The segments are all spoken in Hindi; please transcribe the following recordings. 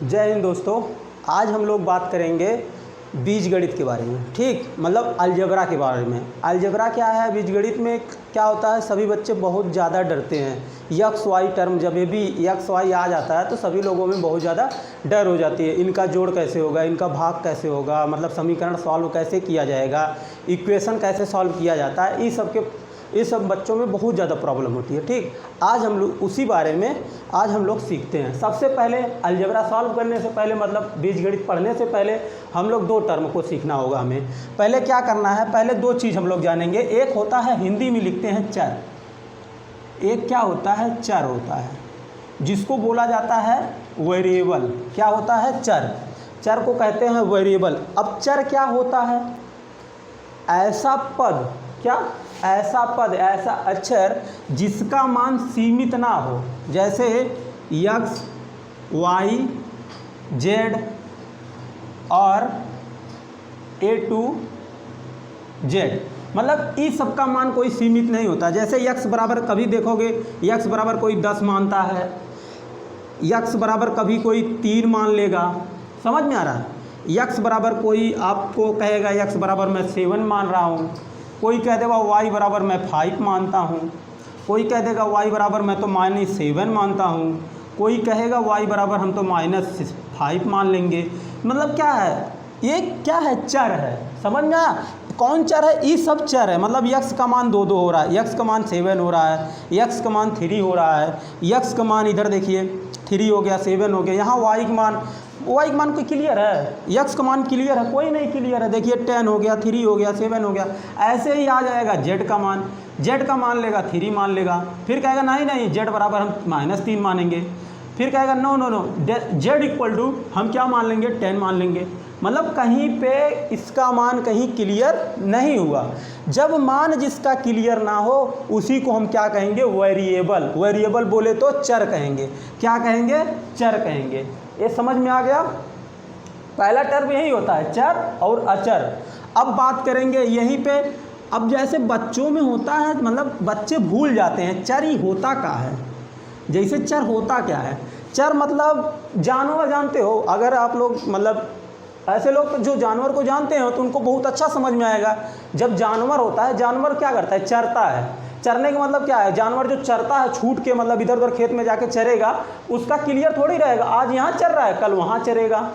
जय हिंद दोस्तों। आज हम लोग बात करेंगे बीजगणित के बारे में। ठीक, मतलब अलजेब्रा के बारे में। अलजेब्रा क्या है, बीजगणित में क्या होता है, सभी बच्चे बहुत ज़्यादा डरते हैं। यक्स वाई टर्म जब भी यक्स वाई आ जाता है तो सभी लोगों में बहुत ज़्यादा डर हो जाती है। इनका जोड़ कैसे होगा, इनका भाग कैसे होगा, मतलब समीकरण सॉल्व कैसे किया जाएगा, इक्वेशन कैसे सॉल्व किया जाता है, इस सब बच्चों में बहुत ज़्यादा प्रॉब्लम होती है। ठीक, आज हम लोग उसी बारे में आज हम लोग सीखते हैं। सबसे पहले अलजेब्रा सॉल्व करने से पहले, मतलब बीजगणित पढ़ने से पहले हम लोग दो टर्म को सीखना होगा। हमें पहले क्या करना है, पहले दो चीज़ हम लोग जानेंगे। एक होता है, हिंदी में लिखते हैं चर। एक क्या होता है, चर होता है, जिसको बोला जाता है वेरिएबल। क्या होता है, चर। चर को कहते हैं वेरिएबल। अब चर क्या होता है, ऐसा पद, क्या, ऐसा पद, ऐसा अक्षर जिसका मान सीमित ना हो। जैसे x, y, z और a to z, मतलब इस सब का मान कोई सीमित नहीं होता। जैसे x बराबर, कभी देखोगे x बराबर कोई 10 मानता है, x बराबर कभी कोई 3 मान लेगा। समझ में आ रहा है। x बराबर कोई आपको कहेगा x बराबर मैं 7 मान रहा हूँ, कोई कह देगा y बराबर मैं 5 मानता हूँ, कोई कह देगा y बराबर मैं तो -7 मानता हूँ, कोई कहेगा y बराबर हम तो -5 मान लेंगे। मतलब क्या है, ये क्या है, चर है। समझ में आया। कौन चर है, ये सब चर है। मतलब x का मान 2 हो रहा है, x का मान 7 हो रहा है, x का मान 3 हो रहा है, x का मान इधर देखिए 3 हो गया, 7 हो गया। यहाँ y का मान कोई क्लियर है, x का मान क्लियर है, कोई नहीं क्लियर है। देखिए 10 हो गया, 3 हो गया, 7 हो गया। ऐसे ही आ जाएगा z का मान लेगा 3 मान लेगा। फिर कहेगा नहीं z बराबर हम -3 मानेंगे। फिर कहेगा नो z इक्वल टू हम क्या मान लेंगे, 10 मान लेंगे। मतलब कहीं पे इसका मान कहीं क्लियर नहीं हुआ। जब मान जिसका क्लियर ना हो उसी को हम क्या कहेंगे, वेरिएबल। वेरिएबल बोले तो चर कहेंगे। क्या कहेंगे, चर कहेंगे। ये समझ में आ गया। पहला टर्म यही होता है, चर और अचर। अब बात करेंगे यहीं पे। अब जैसे बच्चों में होता है, मतलब बच्चे भूल जाते हैं चर ही होता क्या है। जैसे चर होता क्या है, चर मतलब जानवर, जानते हो। अगर आप लोग, मतलब ऐसे लोग जो जानवर को जानते हो तो उनको बहुत अच्छा समझ में आएगा। जब जानवर होता है, जानवर क्या करता है, चरता है। चरने का मतलब क्या है, जानवर जो चरता है छूट के, मतलब इधर उधर खेत में जाके चरेगा, उसका क्लियर थोड़ी रहेगा आज यहाँ चर रहा है कल वहाँ चरेगा,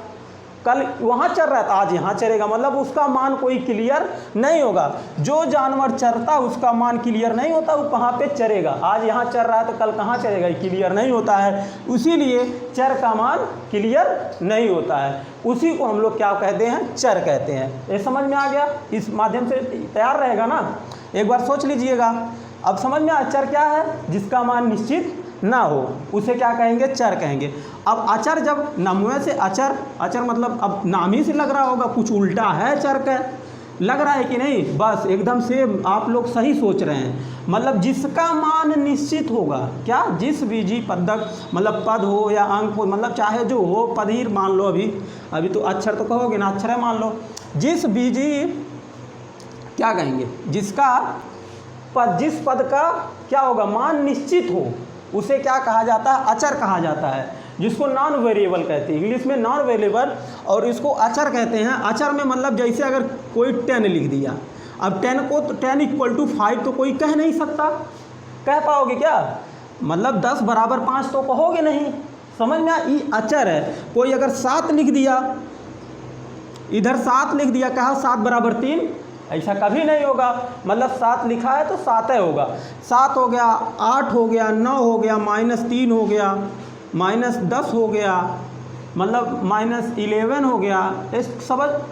कल वहाँ चर रहा है तो आज यहाँ चरेगा। मतलब उसका मान कोई क्लियर नहीं होगा। जो जानवर चरता है उसका मान क्लियर नहीं होता, वो कहाँ पे चरेगा, आज यहाँ चर रहा है तो कल कहाँ चरेगा, ये क्लियर नहीं होता है। इसीलिए चर का मान क्लियर नहीं होता है। उसी को हम लोग क्या कहते हैं, चर कहते हैं। ये समझ में आ गया। इस माध्यम से तैयार रहेगा ना, एक बार सोच लीजिएगा। अब समझ में आया, चर क्या है, जिसका मान निश्चित ना हो उसे क्या कहेंगे, चर कहेंगे। अब अचर, जब नामुए से अचर, अचर मतलब अब नाम ही से लग रहा होगा कुछ उल्टा है चर का, लग रहा है कि नहीं। बस एकदम से आप लोग सही सोच रहे हैं। मतलब जिसका मान निश्चित होगा, क्या, जिस बीजी पदक, मतलब पद हो या अंक हो, मतलब चाहे जो हो, पद ही मान लो। अभी तो अक्षर तो कहोगे ना, अक्षर है मान लो। जिस बीजी क्या कहेंगे, जिसका पद, जिस पद का क्या होगा, मान निश्चित हो, उसे क्या कहा जाता है, अचर कहा जाता है। जिसको नॉन वेरिएबल कहते हैं, इंग्लिश में नॉन वेरिएबल, और इसको अचर कहते हैं। अचर में मतलब जैसे अगर कोई 10 लिख दिया, अब 10 को तो 10 इक्वल टू 5 तो कोई कह नहीं सकता। कह पाओगे क्या, मतलब 10 बराबर 5 तो कहोगे नहीं। समझ में, ये अचर है। कोई अगर 7 लिख दिया, इधर 7 लिख दिया, कहा 7 बराबर 3, ऐसा कभी नहीं होगा। मतलब 7 लिखा है तो 7 होगा। 7 हो गया, 8 हो गया, 9 हो गया, -3 हो गया, -10 हो गया, मतलब -11 हो गया।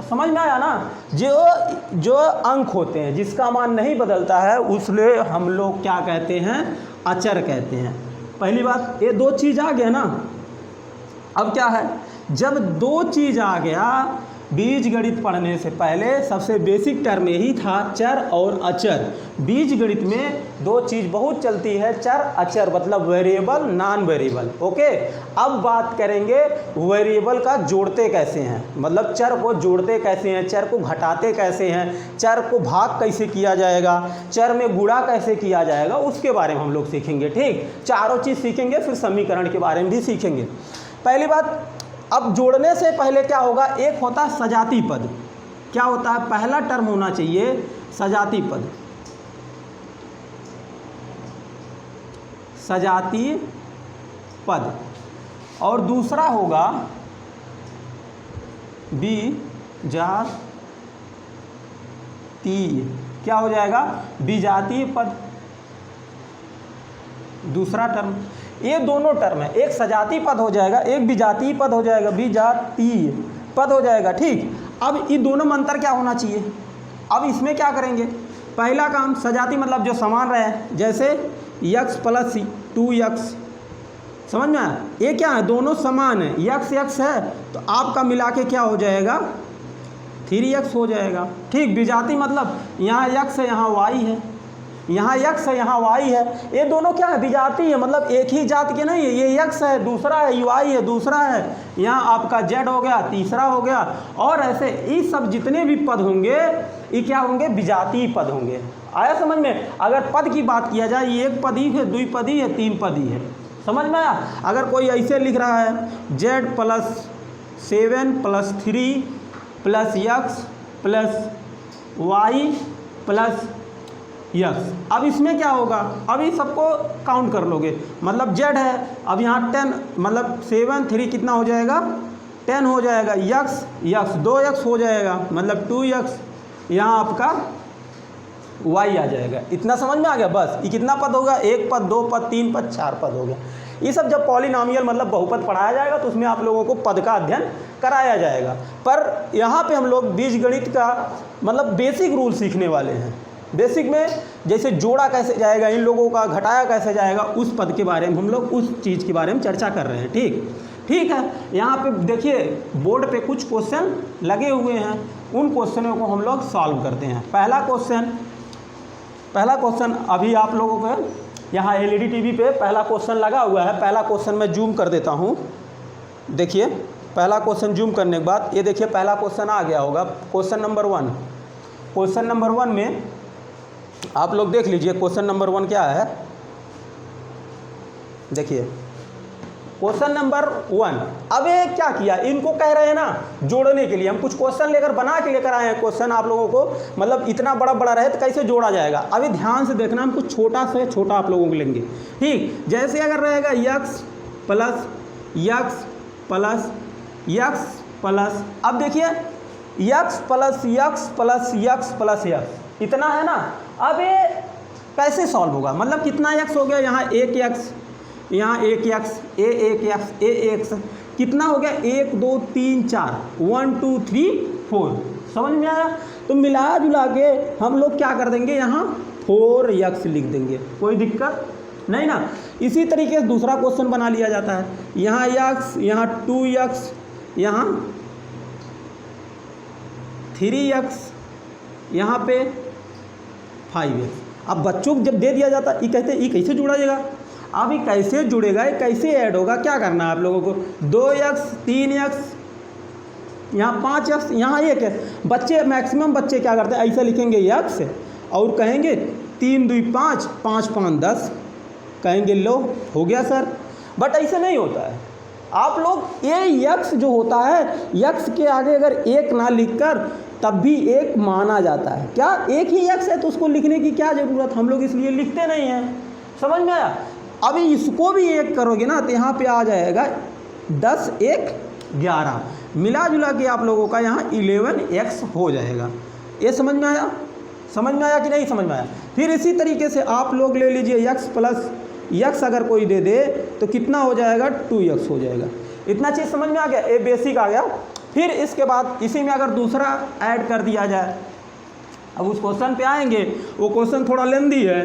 समझ में आया ना। जो अंक होते हैं, जिसका मान नहीं बदलता है, उसलिए हम लोग क्या कहते हैं, अचर कहते हैं। पहली बात, ये दो चीज़ आ गया ना। अब क्या है, जब दो चीज़ आ गया, बीजगणित पढ़ने से पहले सबसे बेसिक टर्म यही था, चर और अचर। बीजगणित में दो चीज़ बहुत चलती है, चर अचर, मतलब वेरिएबल नॉन वेरिएबल। ओके, अब बात करेंगे वेरिएबल का जोड़ते कैसे हैं, मतलब चर को जोड़ते कैसे हैं, चर को घटाते कैसे हैं, चर को भाग कैसे किया जाएगा, चर में गुणा कैसे किया जाएगा, उसके बारे में हम लोग सीखेंगे। ठीक, चारों चीज़ सीखेंगे, फिर समीकरण के बारे में भी सीखेंगे। पहली बात, अब जोड़ने से पहले क्या होगा, एक होता है सजाती पद। क्या होता है, पहला टर्म होना चाहिए सजाती पद, सजाती पद, और दूसरा होगा विजातीय। क्या हो जाएगा, विजातीय पद, दूसरा टर्म। ये दोनों टर्म है, एक सजाती पद हो जाएगा, एक विजातीय पद हो जाएगा, विजातीय पद हो जाएगा। ठीक, अब इन दोनों में अंतर क्या होना चाहिए। अब इसमें क्या करेंगे, पहला काम सजाती मतलब जो समान रहे, जैसे x प्लस 2x, समझ में आया, ये क्या है, दोनों समान है, x x है तो आपका मिला के क्या हो जाएगा 3x हो जाएगा। ठीक, विजाती मतलब यहाँ x है यहाँ y है, यहाँ x है यहाँ y है, ये दोनों क्या है, विजाती है, मतलब एक ही जात के नहीं है, ये x है दूसरा है, y है दूसरा है, यहाँ आपका z हो गया तीसरा हो गया, और ऐसे ये सब जितने भी पद होंगे ये क्या होंगे, विजातीय पद होंगे। आया समझ में। अगर पद की बात किया जाए, ये एक पदी है, द्विपदी है, तीन पदी है, समझ में आया। अगर कोई ऐसे लिख रहा है z plus 7 plus 3 plus x plus y plus yes, अब इसमें क्या होगा, अभी सबको काउंट कर लोगे, मतलब z है, अब यहाँ 10 मतलब 7 3 कितना हो जाएगा 10 हो जाएगा, x 2x हो जाएगा मतलब 2x, यहाँ आपका y आ जाएगा। इतना समझ में आ गया। बस ये कितना पद होगा, एक पद, दो पद, तीन पद, चार पद हो गया। ये सब जब पॉलिनॉमियल मतलब बहुपद पढ़ाया जाएगा तो उसमें आप लोगों को पद का अध्ययन कराया जाएगा। पर यहाँ पे हम लोग बीजगणित का मतलब बेसिक रूल सीखने वाले हैं। बेसिक में जैसे जोड़ा कैसे जाएगा, इन लोगों का घटाया कैसे जाएगा, उस पद के बारे में हम लोग उस चीज़ के बारे में चर्चा कर रहे हैं। ठीक है। यहाँ पे देखिए बोर्ड पे कुछ क्वेश्चन लगे हुए हैं, उन क्वेश्चनों को हम लोग सॉल्व करते हैं। पहला क्वेश्चन अभी आप लोगों को यहाँ एलईडी टीवी पे पहला क्वेश्चन लगा हुआ है। पहला क्वेश्चन मैं जूम कर देता हूँ। देखिए पहला क्वेश्चन जूम करने के बाद ये देखिए पहला क्वेश्चन आ गया होगा, क्वेश्चन नंबर 1। क्वेश्चन नंबर 1 में आप लोग देख लीजिए क्वेश्चन नंबर 1 क्या है। देखिए क्वेश्चन नंबर 1, अब ये क्या किया, इनको कह रहे हैं ना जोड़ने के लिए, हम कुछ क्वेश्चन लेकर बना के लेकर आए हैं। क्वेश्चन आप लोगों को मतलब इतना बड़ा बड़ा रहे तो कैसे जोड़ा जाएगा, अभी ध्यान से देखना, हम कुछ छोटा से छोटा आप लोगों को लेंगे। ठीक, जैसे अगर रहेगा x plus x plus x plus, अब देखिए x plus x plus x plus x इतना है ना। अब ये कैसे सॉल्व होगा, मतलब कितना x हो गया, यहाँ 1x, यहाँ 1x, a1x कितना हो गया, 1 2 3 4, 1 2 3 4, समझ में आया। तो मिला जुला के हम लोग क्या कर देंगे, यहाँ 4x लिख देंगे, कोई दिक्कत नहीं ना। इसी तरीके से दूसरा क्वेश्चन बना लिया जाता है, यहाँ x, यहाँ 2x, यहाँ 3x, यहाँ पे 5x। अब बच्चों को जब दे दिया जाता है, ये कहते हैं ये कैसे जोड़ा जाएगा, अब ये कैसे जुड़ेगा, ये कैसे ऐड होगा, क्या करना है आप लोगों को, 2x 3x, यहाँ 5x, यहाँ 1 है। बच्चे मैक्सिमम बच्चे क्या करते हैं, ऐसा लिखेंगे x और कहेंगे 3 2 5, 5 5 10, कहेंगे लो हो गया सर। बट ऐसे नहीं होता है। आप लोग ये x जो होता है, x के आगे अगर 1 ना लिखकर तब भी 1 माना जाता है। क्या एक ही x है तो उसको लिखने की क्या ज़रूरत, हम लोग इसलिए लिखते नहीं हैं, समझ में आया। अभी इसको भी 1 करोगे ना तो यहाँ पे आ जाएगा 10 1 11, मिला जुला के आप लोगों का यहाँ 11x हो जाएगा। ये समझ में आया, समझ में आया कि नहीं समझ में आया। फिर इसी तरीके से आप लोग ले लीजिए x प्लस x अगर कोई दे दे तो कितना हो जाएगा, 2x हो जाएगा। इतना चीज़ समझ में आ गया, ये बेसिक आ गया। फिर इसके बाद इसी में अगर दूसरा ऐड कर दिया जाए, अब उस क्वेश्चन पे आएंगे, वो क्वेश्चन थोड़ा लेंदी है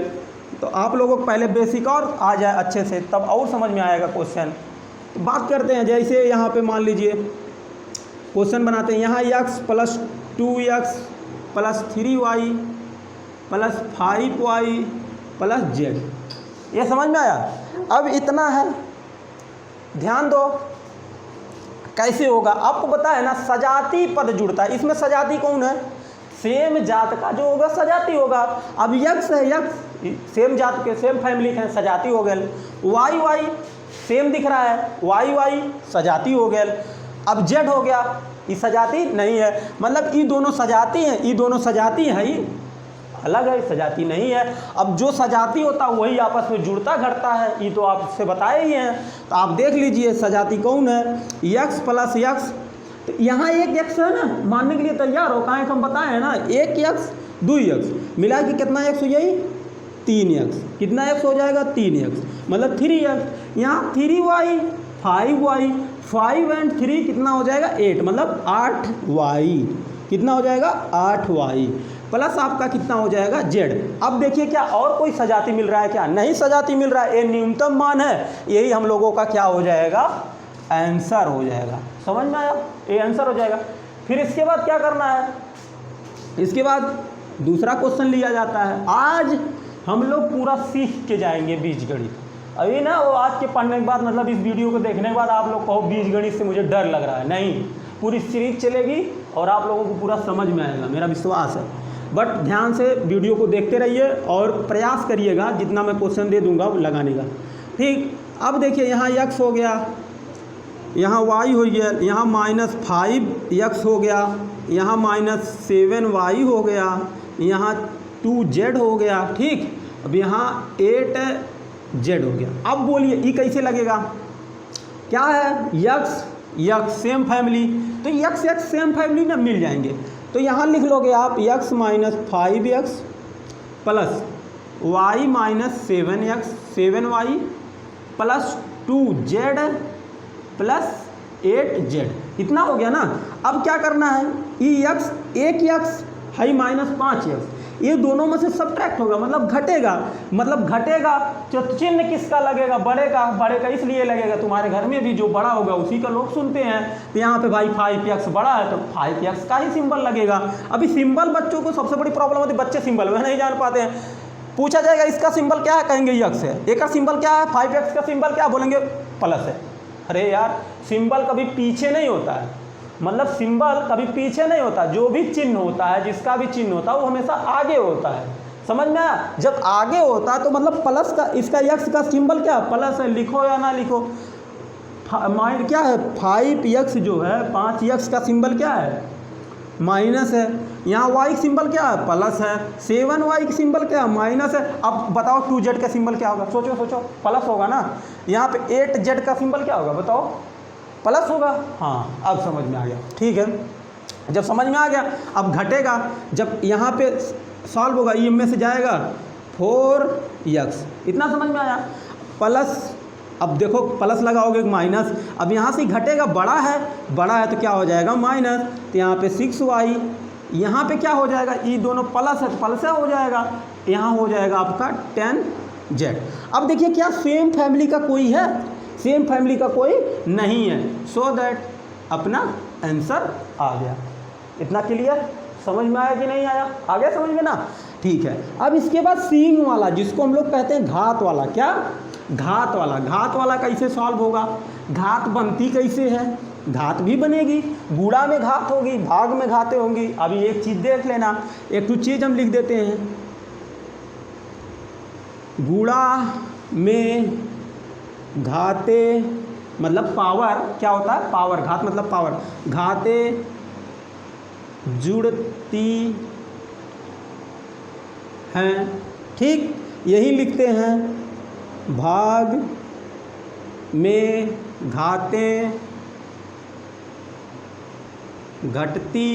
तो आप लोगों को पहले बेसिक और आ जाए अच्छे से, तब और समझ में आएगा क्वेश्चन। तो बात करते हैं, जैसे यहाँ पे मान लीजिए क्वेश्चन बनाते हैं, यहाँ x plus 2x plus 3y plus 5y plus z, ये समझ में आया। अब इतना है, ध्यान दो कैसे होगा। आपको पता है ना सजाती पद जुड़ता है, इसमें सजाती कौन है, सेम जात का जो होगा सजाती होगा। अब x है, x सेम जात के सेम फैमिली के सजाती हो गए। y सेम दिख रहा है, y सजाती हो गए। अब जेड हो गया, ये सजाती नहीं है, मतलब ये दोनों सजाती हैं, ये दोनों सजाती हैं, ये अलग है, सजाती नहीं है। अब जो सजाती होता है वही आपस में जुड़ता घटता है, ये तो आपसे बताए ही हैं। तो आप देख लीजिए सजाती कौन है, यक्स प्लस यक्स। तो यहाँ एक यक्स है ना, मानने के लिए तैयार हो, कहाँ हम बताए हैं ना, एक यक्स 2 यक्स मिला के कितना यक्स हो जाएगी 3 यक्स। कितना यक्स हो जाएगा 3 यक्स, मतलब 3 यक्स। यहाँ 3y 5y, 5 एंड 3 कितना हो जाएगा 8, मतलब 8y। कितना हो जाएगा 8y प्लस आपका कितना हो जाएगा z। अब देखिए क्या और कोई सजाती मिल रहा है क्या, नहीं सजाती मिल रहा है, ये न्यूनतम मान है, यही हम लोगों का क्या हो जाएगा आंसर हो जाएगा। समझ में आया, ये आंसर हो जाएगा। फिर इसके बाद क्या करना है, इसके बाद दूसरा क्वेश्चन लिया जाता है। आज हम लोग पूरा सीख के जाएंगे बीजगणित। अभी ना वो आज के पढ़ने के बाद, मतलब इस वीडियो को देखने के बाद आप लोग कहो बीजगणित से मुझे डर लग रहा है, नहीं, पूरी सीरीज चलेगी और आप लोगों को पूरा समझ में आएगा, मेरा विश्वास है। बट ध्यान से वीडियो को देखते रहिए और प्रयास करिएगा जितना मैं क्वेश्चन दे दूंगा लगाने का, ठीक। अब देखिए यहाँ x हो गया, यहाँ y हो गया, यहाँ -5x हो गया, यहाँ -7y हो गया, यहाँ 2z हो गया, ठीक। अब यहाँ 8z हो गया। अब बोलिए ये कैसे लगेगा, क्या है यक्स सेम फैमिली, तो यक्स सेम फैमिली ना मिल जाएंगे। तो यहाँ लिख लोगे आप x - 5x plus y - 7x 7y plus 2z plus 8z, इतना हो गया ना। अब क्या करना है, ये x एक x है -5x, ये दोनों में से सब्ट्रैक्ट होगा, मतलब घटेगा, तो चिन्ह किसका लगेगा, बड़े का इसलिए लगेगा, तुम्हारे घर में भी जो बड़ा होगा उसी का लोग सुनते हैं। तो यहाँ पे भाई 5x बड़ा है तो 5x का ही सिंबल लगेगा। अभी सिंबल बच्चों को सबसे बड़ी प्रॉब्लम होती है, बच्चे सिंबल में नहीं जान पाते हैं। पूछा जाएगा इसका सिंबल क्या है, कहेंगे यक्स है। एक का सिंबल क्या है, 5x का सिंबल क्या, बोलेंगे प्लस है। अरे यार सिंबल कभी पीछे नहीं होता है, मतलब सिंबल कभी पीछे नहीं होता, जो भी चिन्ह होता है, जिसका भी चिन्ह होता है वो हमेशा आगे होता है। समझ में आया, जब आगे होता है तो मतलब प्लस का, इसका यक्स का सिंबल क्या है, प्लस है, लिखो या ना लिखो। माइंड क्या है 5x जो है, 5x का सिंबल क्या है माइनस है। यहाँ y सिंबल क्या है प्लस है, 7y का सिंबल क्या है माइनस है। अब बताओ 2z का सिंबल क्या होगा, सोचो प्लस होगा ना। यहाँ पे 8z का सिंबल क्या होगा बताओ, प्लस होगा। हाँ अब समझ में आ गया, ठीक है। जब समझ में आ गया अब घटेगा, जब यहाँ पे सॉल्व होगा ये में से जाएगा 4x, इतना समझ में आया। प्लस, अब देखो प्लस लगाओगे माइनस, अब यहाँ से घटेगा, बड़ा है तो क्या हो जाएगा माइनस, तो यहाँ पे 6y, यहाँ पे क्या हो जाएगा, ये दोनों प्लस है तो प्लस हो जाएगा, यहाँ हो जाएगा आपका 10z। अब देखिए क्या सेम फैमिली का कोई है, सेम फैमिली का कोई नहीं है, सो दैट अपना आंसर आ गया। इतना क्लियर, समझ में आया कि नहीं आया, आ गया समझ में ना, ठीक है। अब इसके बाद सीन वाला, जिसको हम लोग कहते हैं घात वाला, क्या घात वाला कैसे सॉल्व होगा, घात बनती कैसे है, घात भी बनेगी, गुणा में घात होगी, भाग में घातें होंगी। अभी एक चीज़ देख लेना, एक तो चीज़ हम लिख देते हैं, गुणा में घाते मतलब पावर, क्या होता है पावर, घात मतलब पावर, घाते जुड़ती हैं, ठीक, यही लिखते हैं। भाग में घातें घटती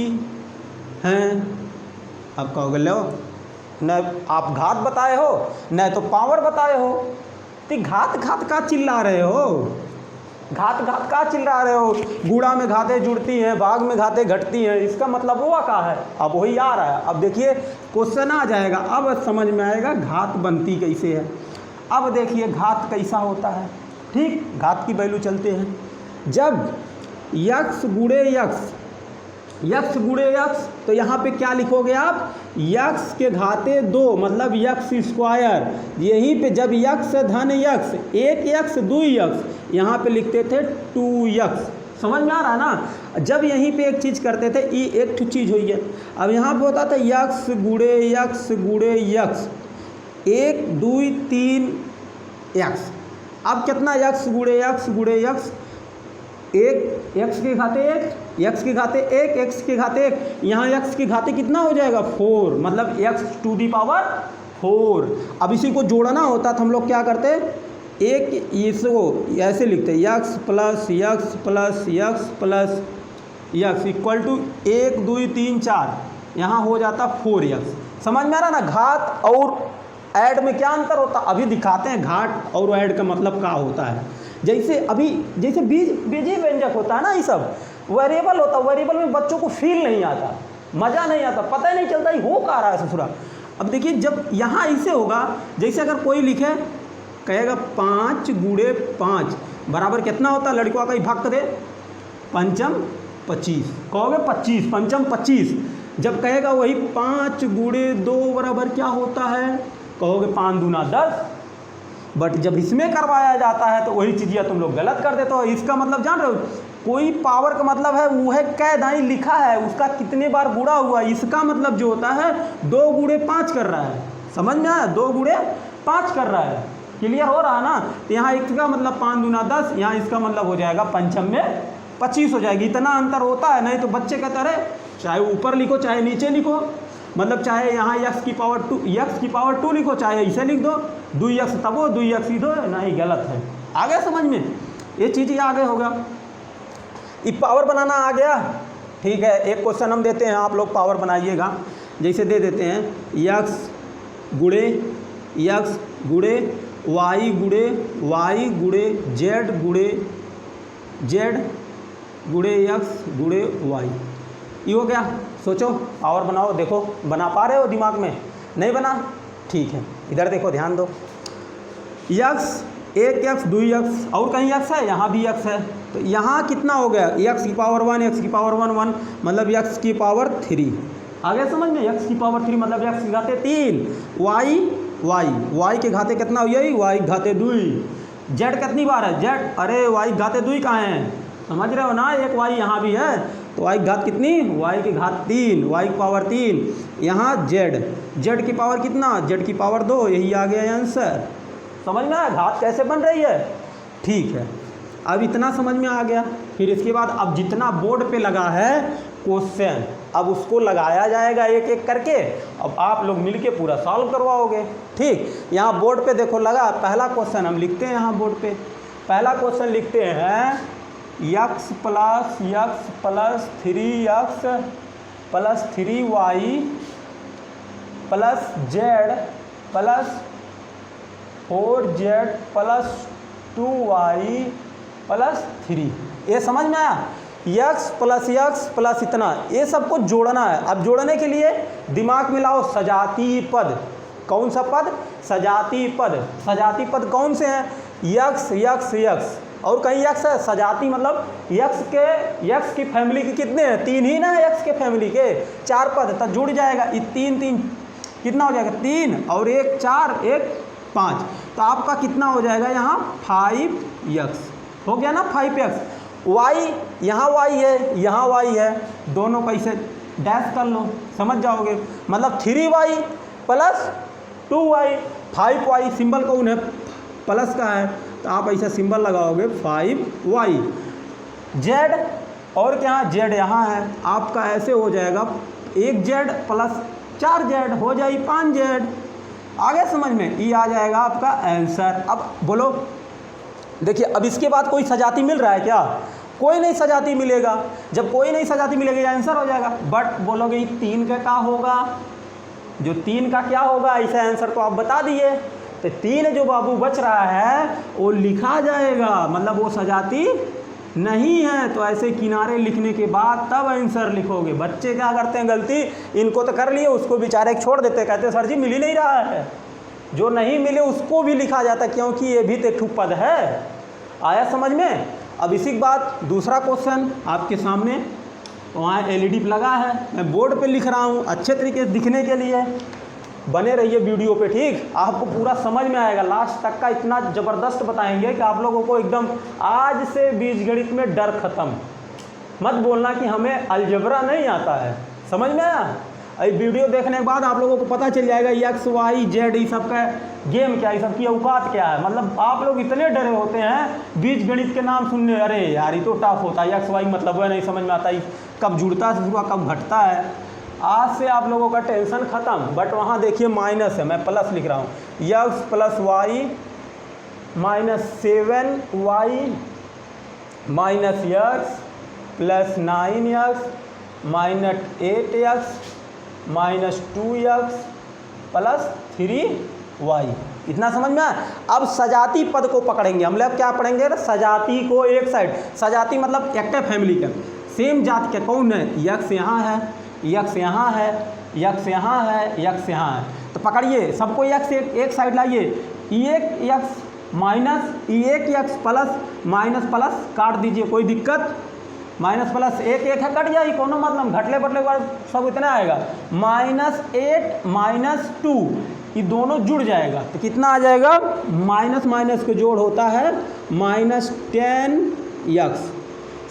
हैं। अब कहोगे लो न आप घात बताए हो न तो पावर बताए हो, तो घात का चिल्ला रहे हो, घात का चिल्ला रहे हो। गुणा में घातें जुड़ती हैं, भाग में घातें घटती हैं, इसका मतलब हुआ क्या है, अब वही आ रहा है। अब देखिए क्वेश्चन आ जाएगा, अब समझ में आएगा घात बनती कैसे है। अब देखिए घात कैसा होता है, ठीक, घात की वैल्यू चलते हैं। जब यक्स गुणे यक्स, तो यहाँ पे क्या लिखोगे आप, यक्स के घाते 2 मतलब यक्स स्क्वायर। यहीं पे जब यक्स धन यक्स, 1x 2x, यहाँ पे लिखते थे 2x। समझ में आ रहा है ना। जब यहीं पे एक चीज़ करते थे, ये एक चीज़ हुई है। अब यहाँ पे होता था यक्स गुणे यक्स 1 2 3 x। अब कितना यक्स गुणे यक्स एक एक्स की घाते एक, एक्स की घाते एक, एक्स की घाते एक, यहाँ एक्स की घाते कितना हो जाएगा 4, मतलब एक्स टू दी पावर 4। अब इसी को जोड़ना होता तो हम लोग क्या करते, एक इसको ऐसे लिखते X plus X plus X plus X equal to 1 2 3 4, यहाँ हो जाता 4x। समझ में आ रहा ना, घात और ऐड में क्या अंतर होता, अभी दिखाते हैं घाट और ऐड का मतलब क्या होता है। जैसे अभी जैसे बीजीय व्यंजक होता है ना, ये सब वेरिएबल होता है, वेरिएबल में बच्चों को फील नहीं आता, मज़ा नहीं आता, पता ही नहीं चलता ही हो कहाँ रहा है ससुरा। अब देखिए जब यहाँ ऐसे होगा, जैसे अगर कोई लिखे कहेगा 5 गुणे 5 बराबर कितना होता है, लड़कों का ही भाग दे, पंचम 25, कहोगे 25, पंचम 25। जब कहेगा वही 5 गुणे 2 बराबर क्या होता है, कहोगे 5 दूना 10। बट जब इसमें करवाया जाता है तो वही चीज़ तुम लोग गलत कर देते हो। इसका मतलब जान रहे हो, कोई पावर का मतलब है वो है कै दाई लिखा है, उसका कितने बार गुणा हुआ, इसका मतलब जो होता है 2 गुणे 5 कर रहा है। समझ में आया, 2 गुणे 5 कर रहा है, क्लियर हो रहा है ना। तो यहाँ इसका मतलब 5 दूना 10, यहाँ इसका मतलब हो जाएगा पंचम में 25 हो जाएगी। इतना अंतर होता है, नहीं तो बच्चे कहते रहे चाहे ऊपर लिखो चाहे नीचे लिखो, मतलब चाहे यहाँ x की पावर 2 लिखो, चाहे इसे लिख दो 2x तब हो 2x ही दो, नहीं गलत है। आ गया समझ में, ये चीज़ ही आगे होगा। ये पावर बनाना आ गया, ठीक है। एक क्वेश्चन हम देते हैं, आप लोग पावर बनाइएगा। जैसे दे देते हैं x गुणे y गुणे z गुणे x गुणे y, ये हो गया। सोचो पावर बनाओ, देखो बना पा रहे हो, दिमाग में नहीं बना, ठीक है। इधर देखो, ध्यान दो, x 1x 2x और कहीं x है, यहाँ भी x है, तो यहाँ कितना हो गया x की पावर 1 x की पावर 1 मतलब x की पावर 3। आ गया समझ में, x की पावर 3 मतलब x की घाते 3, y के घाते कितना हो यही y घाते 2, z कितनी बार है z, अरे y घाते 2 कहाँ है, समझ रहे हो ना, एक y यहाँ भी है, तो y की घात कितनी, y की घात 3, y की पावर 3, यहाँ z की पावर कितना, z की पावर 2, यही आ गया आंसर। समझ में आया घात कैसे बन रही है, ठीक है। अब इतना समझ में आ गया, फिर इसके बाद अब जितना बोर्ड पे लगा है क्वेश्चन, अब उसको लगाया जाएगा एक एक करके। अब आप लोग मिलके पूरा सॉल्व करवाओगे, ठीक। यहाँ बोर्ड पे देखो लगा, पहला क्वेश्चन हम लिखते हैं, यहाँ बोर्ड पे पहला क्वेश्चन लिखते हैं x plus 3x plus 3y plus z plus 4z plus 2y plus 3। ये समझ में आया, x प्लस इतना, ये सबको जोड़ना है। अब जोड़ने के लिए दिमाग में लाओ सजाती पद। कौन सा पद, सजाती पद। सजाती पद कौन से हैं, x और कहीं x है, सजाती मतलब x की फैमिली के कितने हैं, 3 ही ना है, x के फैमिली के 4 पद, तब जुड़ जाएगा। ये 3 कितना हो जाएगा, 3 और 1 4 1 5, तो आपका कितना हो जाएगा यहाँ 5x हो गया ना, 5x। y यहाँ y है, यहाँ y है, दोनों का इसे डैश कर लो, समझ जाओगे, मतलब 3y plus 2y, 5y symbol कौन है, प्लस का है, तो आप ऐसा सिंबल लगाओगे 5y। z और क्या, z यहाँ है, आपका ऐसे हो जाएगा 1z प्लस 4z हो जाए 5z। आगे समझ में, ये आ जाएगा आपका आंसर। अब बोलो, देखिए अब इसके बाद कोई सजाती मिल रहा है क्या, कोई नहीं सजाती मिलेगा। जब कोई नहीं सजाती मिलेगी आंसर हो जाएगा। बट बोलोगे ये 3 का क्या होगा, जो 3 का क्या होगा, ऐसा आंसर तो आप बता दिए। तो 3 जो बाबू बच रहा है वो लिखा जाएगा, मतलब वो सजाती नहीं है, तो ऐसे किनारे लिखने के बाद तब आंसर लिखोगे। बच्चे क्या करते हैं गलती, इनको तो कर लिए, उसको बेचारे छोड़ देते, कहते सर जी मिल ही नहीं रहा है। जो नहीं मिले उसको भी लिखा जाता, क्योंकि ये भी तो एक पद है। आया समझ में। अब इसी के बाद दूसरा क्वेश्चन आपके सामने, वहाँ एलईडी लगा है, मैं बोर्ड पे लिख रहा हूँ अच्छे तरीके से दिखने के लिए। बने रहिए वीडियो पे, ठीक, आपको पूरा समझ में आएगा। लास्ट तक का इतना ज़बरदस्त बताएंगे कि आप लोगों को एकदम आज से बीजगणित में डर खत्म। मत बोलना कि हमें अलजबरा नहीं आता है, समझ में आया। वीडियो देखने के बाद आप लोगों को पता चल जाएगा एक्स वाई जेड ये सब का गेम क्या है, सबकी औकात क्या है। मतलब आप लोग इतने डरे होते हैं बीज गणित के नाम सुनने, अरे यार ये तो टफ होता है, एक्स वाई मतलब वह नहीं समझ में आता, कब जुड़ता है कब घटता है। आज से आप लोगों का टेंशन ख़त्म। बट वहाँ देखिए माइनस है, मैं प्लस लिख रहा हूँ, X plus Y minus 7y minus X plus 9x minus 8x minus 2x plus 3y। इतना समझ में आया। अब सजाती पद को पकड़ेंगे हम लोग, क्या पढ़ेंगे, सजाती को एक साइड, सजाती मतलब एक्टिव फैमिली का, सेम जाति के कौन है, यक्स यहाँ है, यक्स यहाँ है, यक्स यहाँ है, यक्स यहाँ है, तो पकड़िए सबको यक्स एक साइड लाइए, एक यक्स माइनस एक यक्स प्लस माइनस प्लस काट दीजिए, कोई दिक्कत, माइनस प्लस एक एक है कट जाए, कोनो मतलब घटले बटले बाद सब इतना आएगा, -8 -2 ये दोनों जुड़ जाएगा तो कितना आ जाएगा, माइनस माइनस के जोड़ होता है -10x।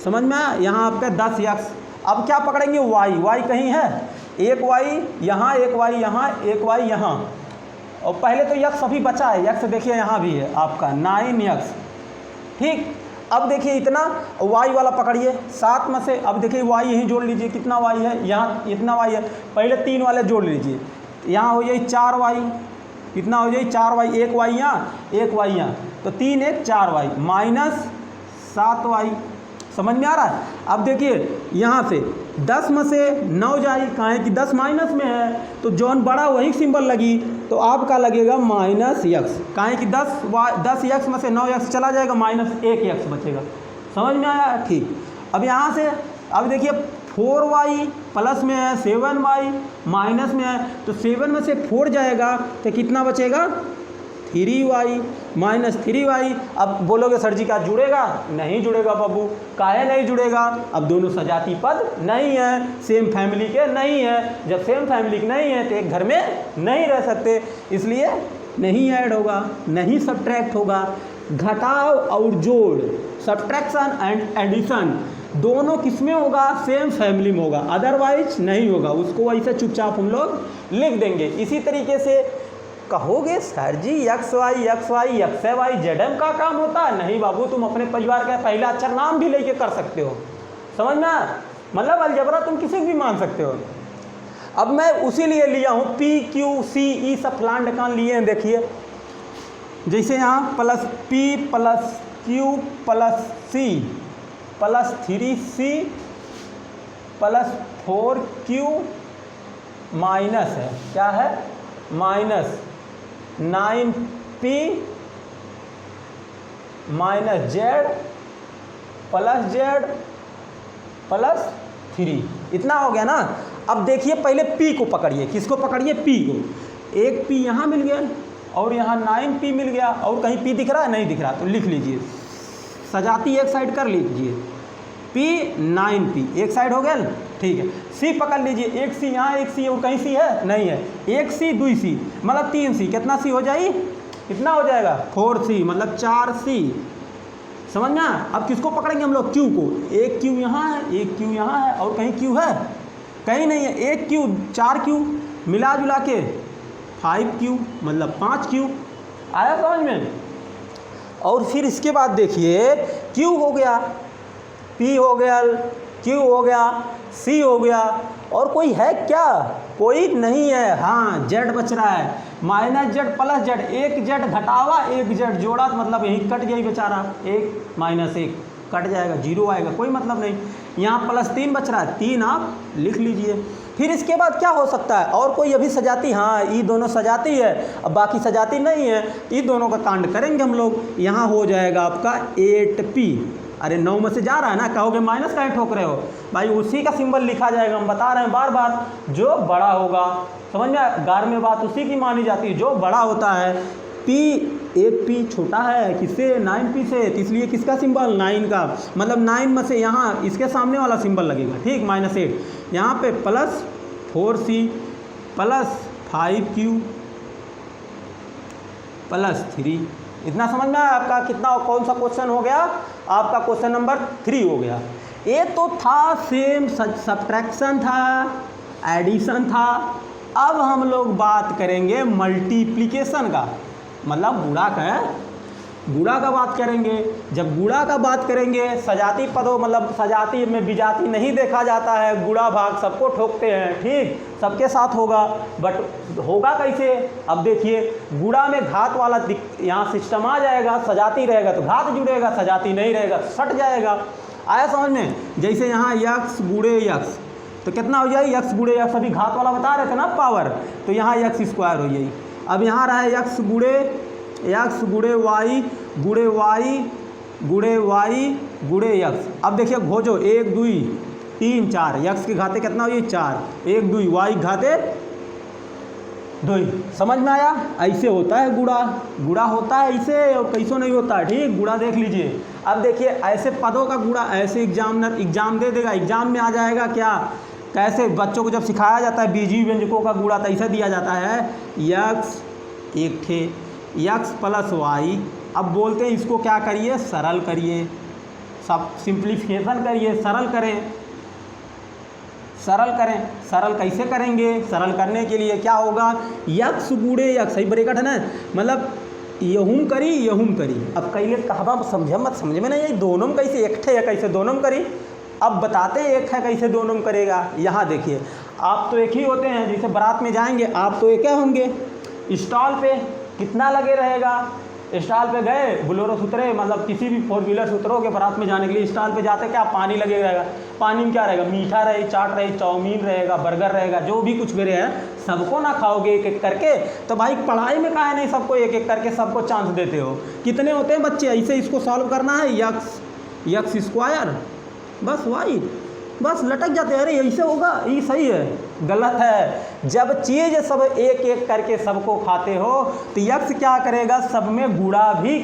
समझ में आया। यहाँ आपका 10x। अब क्या पकड़ेंगे, y कहीं है, एक y यहाँ, एक y यहाँ, एक y यहाँ, और पहले तो यक्स अभी बचा है, यक्स देखिए यहाँ भी है आपका 9x। ठीक, अब देखिए इतना y वाला पकड़िए, 7 में से अब देखिए y यहीं जोड़ लीजिए, कितना y है, यहाँ इतना y है, पहले 3 वाले जोड़ लीजिए, यहाँ हो जाए 4y, कितना हो जाए 4y, एक y यहाँ, एक y यहाँ, तो 3 1 4y माइनस 7y। समझ में आ रहा है। अब देखिए यहाँ से 10 में से 9 जाए, कहाँ है कि 10 माइनस में है, तो जौन बड़ा वही सिंबल लगी, तो आपका लगेगा -x, कहाँ है कि 10x में से 9x चला जाएगा, -1x बचेगा। समझ में आया। ठीक, अब यहाँ से अब देखिए 4y प्लस में है, 7y माइनस में है, तो 7 में से 4 जाएगा तो कितना बचेगा, 3y माइनस 3y। अब बोलोगे सर जी क्या जुड़ेगा, नहीं जुड़ेगा बाबू, काहे नहीं जुड़ेगा, अब दोनों सजाती पद नहीं है, सेम फैमिली के नहीं है, जब सेम फैमिली के नहीं है तो एक घर में नहीं रह सकते, इसलिए नहीं ऐड होगा, नहीं सब्ट्रैक्ट होगा। घटाव और जोड़, सब्ट्रैक्शन एंड एडिशन दोनों किस में होगा, सेम फैमिली में होगा, अदरवाइज नहीं होगा, उसको ऐसे चुपचाप हम लोग लिख देंगे। इसी तरीके से कहोगे सर जी एक्स वाई जेड एम का काम होता है, नहीं बाबू, तुम अपने परिवार का पहला अक्षर नाम भी लेके कर सकते हो। समझ में, मतलब अलजेब्रा तुम किसी भी मान सकते हो। अब मैं उसी लिए लिया हूँ पी क्यू सी ई सब फलान ढकान लिए हैं। देखिए जैसे यहाँ plus P plus Q plus C plus 3c plus 4q minus है, क्या है, minus 9p minus Z plus 3, इतना हो गया ना। अब देखिए पहले p को पकड़िए, किसको पकड़िए, p को, एक p यहाँ मिल गया और यहाँ 9p मिल गया, और कहीं p दिख रहा है, नहीं दिख रहा, तो लिख लीजिए, सजाती एक साइड कर लीजिए, p 9p एक साइड हो गया, ठीक है। c पकड़ लीजिए, एक c यहाँ, एक c और कहीं c है, नहीं है, एक c 2c मतलब 3c, कितना c हो जाए, कितना हो जाएगा 4c मतलब 4c। समझ में। अब किसको पकड़ेंगे हम लोग, q को, एक q यहाँ है, एक q यहाँ है, और कहीं q है, कहीं नहीं है, एक q 4q मिला जुला के 5q मतलब 5q। आया समझ में। और फिर इसके बाद देखिए Q हो गया, P हो गया, Q हो गया, C हो गया, और कोई है क्या, कोई नहीं है। हाँ Z बच रहा है, -z प्लस z, एक z घटावा एक z जोड़ा, तो मतलब यही कट गया ही बेचारा, 1 - 1 कट जाएगा, 0 आएगा, कोई मतलब नहीं। यहाँ +3 बच रहा है, 3 आप लिख लीजिए। फिर इसके बाद क्या हो सकता है, और कोई अभी सजाती, हाँ ये दोनों सजाती है, अब बाकी सजाती नहीं है, ये दोनों का कांड करेंगे हम लोग। यहाँ हो जाएगा आपका 8p, अरे 9 में से जा रहा है ना, कहोगे माइनस काहे ठोक रहे हो भाई, उसी का सिंबल लिखा जाएगा, हम बता रहे हैं बार बार, जो बड़ा होगा। समझ में, गार में बात उसी की मानी जाती है, जो बड़ा होता है। p, एक p छोटा है किससे, 9p से, तो इसलिए किसका सिंबल, 9 का, मतलब 9 में से यहाँ इसके सामने वाला सिंबल लगेगा, ठीक, -8, यहाँ पे plus 4c plus 5q plus 3। इतना समझ में आया आपका, कितना कौन सा क्वेश्चन हो गया आपका, क्वेश्चन नंबर 3 हो गया। ये तो था सेम सब्ट्रैक्शन था, एडिशन था। अब हम लोग बात करेंगे मल्टीप्लिकेशन का, मतलब गुणा का बात करेंगे। जब गुणा का बात करेंगे, सजाती पदों मतलब सजाती में विजाती नहीं देखा जाता है, गुणा भाग सबको ठोकते हैं, ठीक, सबके साथ होगा। बट होगा कैसे? अब देखिए, गुणा में घात वाला यहाँ सिस्टम आ जाएगा, सजाती रहेगा तो घात जुड़ेगा, सजाती नहीं रहेगा सट जाएगा। आया समझ में? जैसे यहाँ यक्स गुणे यक्स, तो कितना हो जाए? यक्स गुणे यक्स, अभी घात वाला बता रहे थे ना पावर, तो यहाँ यक्स स्क्वायर हो जाएगी। अब यहाँ रहा यक्स गुणे वाई गुणे वाई गुणे वाई गुणे यक्स। अब देखिए खोजो, 1 2 3 4, यक्स के घाते कितना हुई? 4, 1 2, वाई घाते 2। समझ में आया? ऐसे होता है गुणा होता है ऐसे, और कैसो नहीं होता है, ठीक, गुणा देख लीजिए। अब देखिए ऐसे पदों का गुणा ऐसे एग्जाम दे देगा, एग्जाम में आ जाएगा क्या, कैसे बच्चों को जब सिखाया जाता है बीजीय व्यंजकों का गुणा, तो ऐसा दिया जाता है यक्स एक थे यक्स प्लस वाई। अब बोलते हैं इसको क्या करिए? सरल करिए, सब सिंप्लीफिकेशन करिए, सरल करें। सरल कैसे करेंगे? सरल करने के लिए क्या होगा? यक्स गुणे यक्स, सही ब्रैकेट है ना, मतलब यहूम करी। अब कई कहा समझ में नहीं आई, दोनों में कैसे एक थे या कैसे दोनों में करी। अब बताते हैं एक है कैसे दोनों में करेगा। यहाँ देखिए, आप तो एक ही होते हैं, जैसे बारात में जाएंगे आप तो एक ही होंगे। स्टॉल पे कितना लगे रहेगा? स्टॉल पे गए, बोलेरो से उतरे, मतलब किसी भी 4 व्हीलर से उतरोगे बारात में जाने के लिए, स्टॉल पे जाते क्या पानी लगे रहेगा। पानी में क्या रहेगा? मीठा रहे, चाट रहे, चाउमीन रहेगा, बर्गर रहेगा, जो भी कुछ मेरे हैं सबको ना खाओगे एक एक करके। तो भाई पढ़ाई में काहे नहीं सबको एक एक करके सबको चांस देते हो? कितने होते हैं बच्चे? ऐसे इसको सॉल्व करना है, यक्स स्क्वायर बस वाई, बस लटक जाते हैं। अरे ऐसे होगा, ये सही है, गलत है। जब चीज़ सब एक एक करके सबको खाते हो तो यक्स क्या करेगा? सब में गुणा भी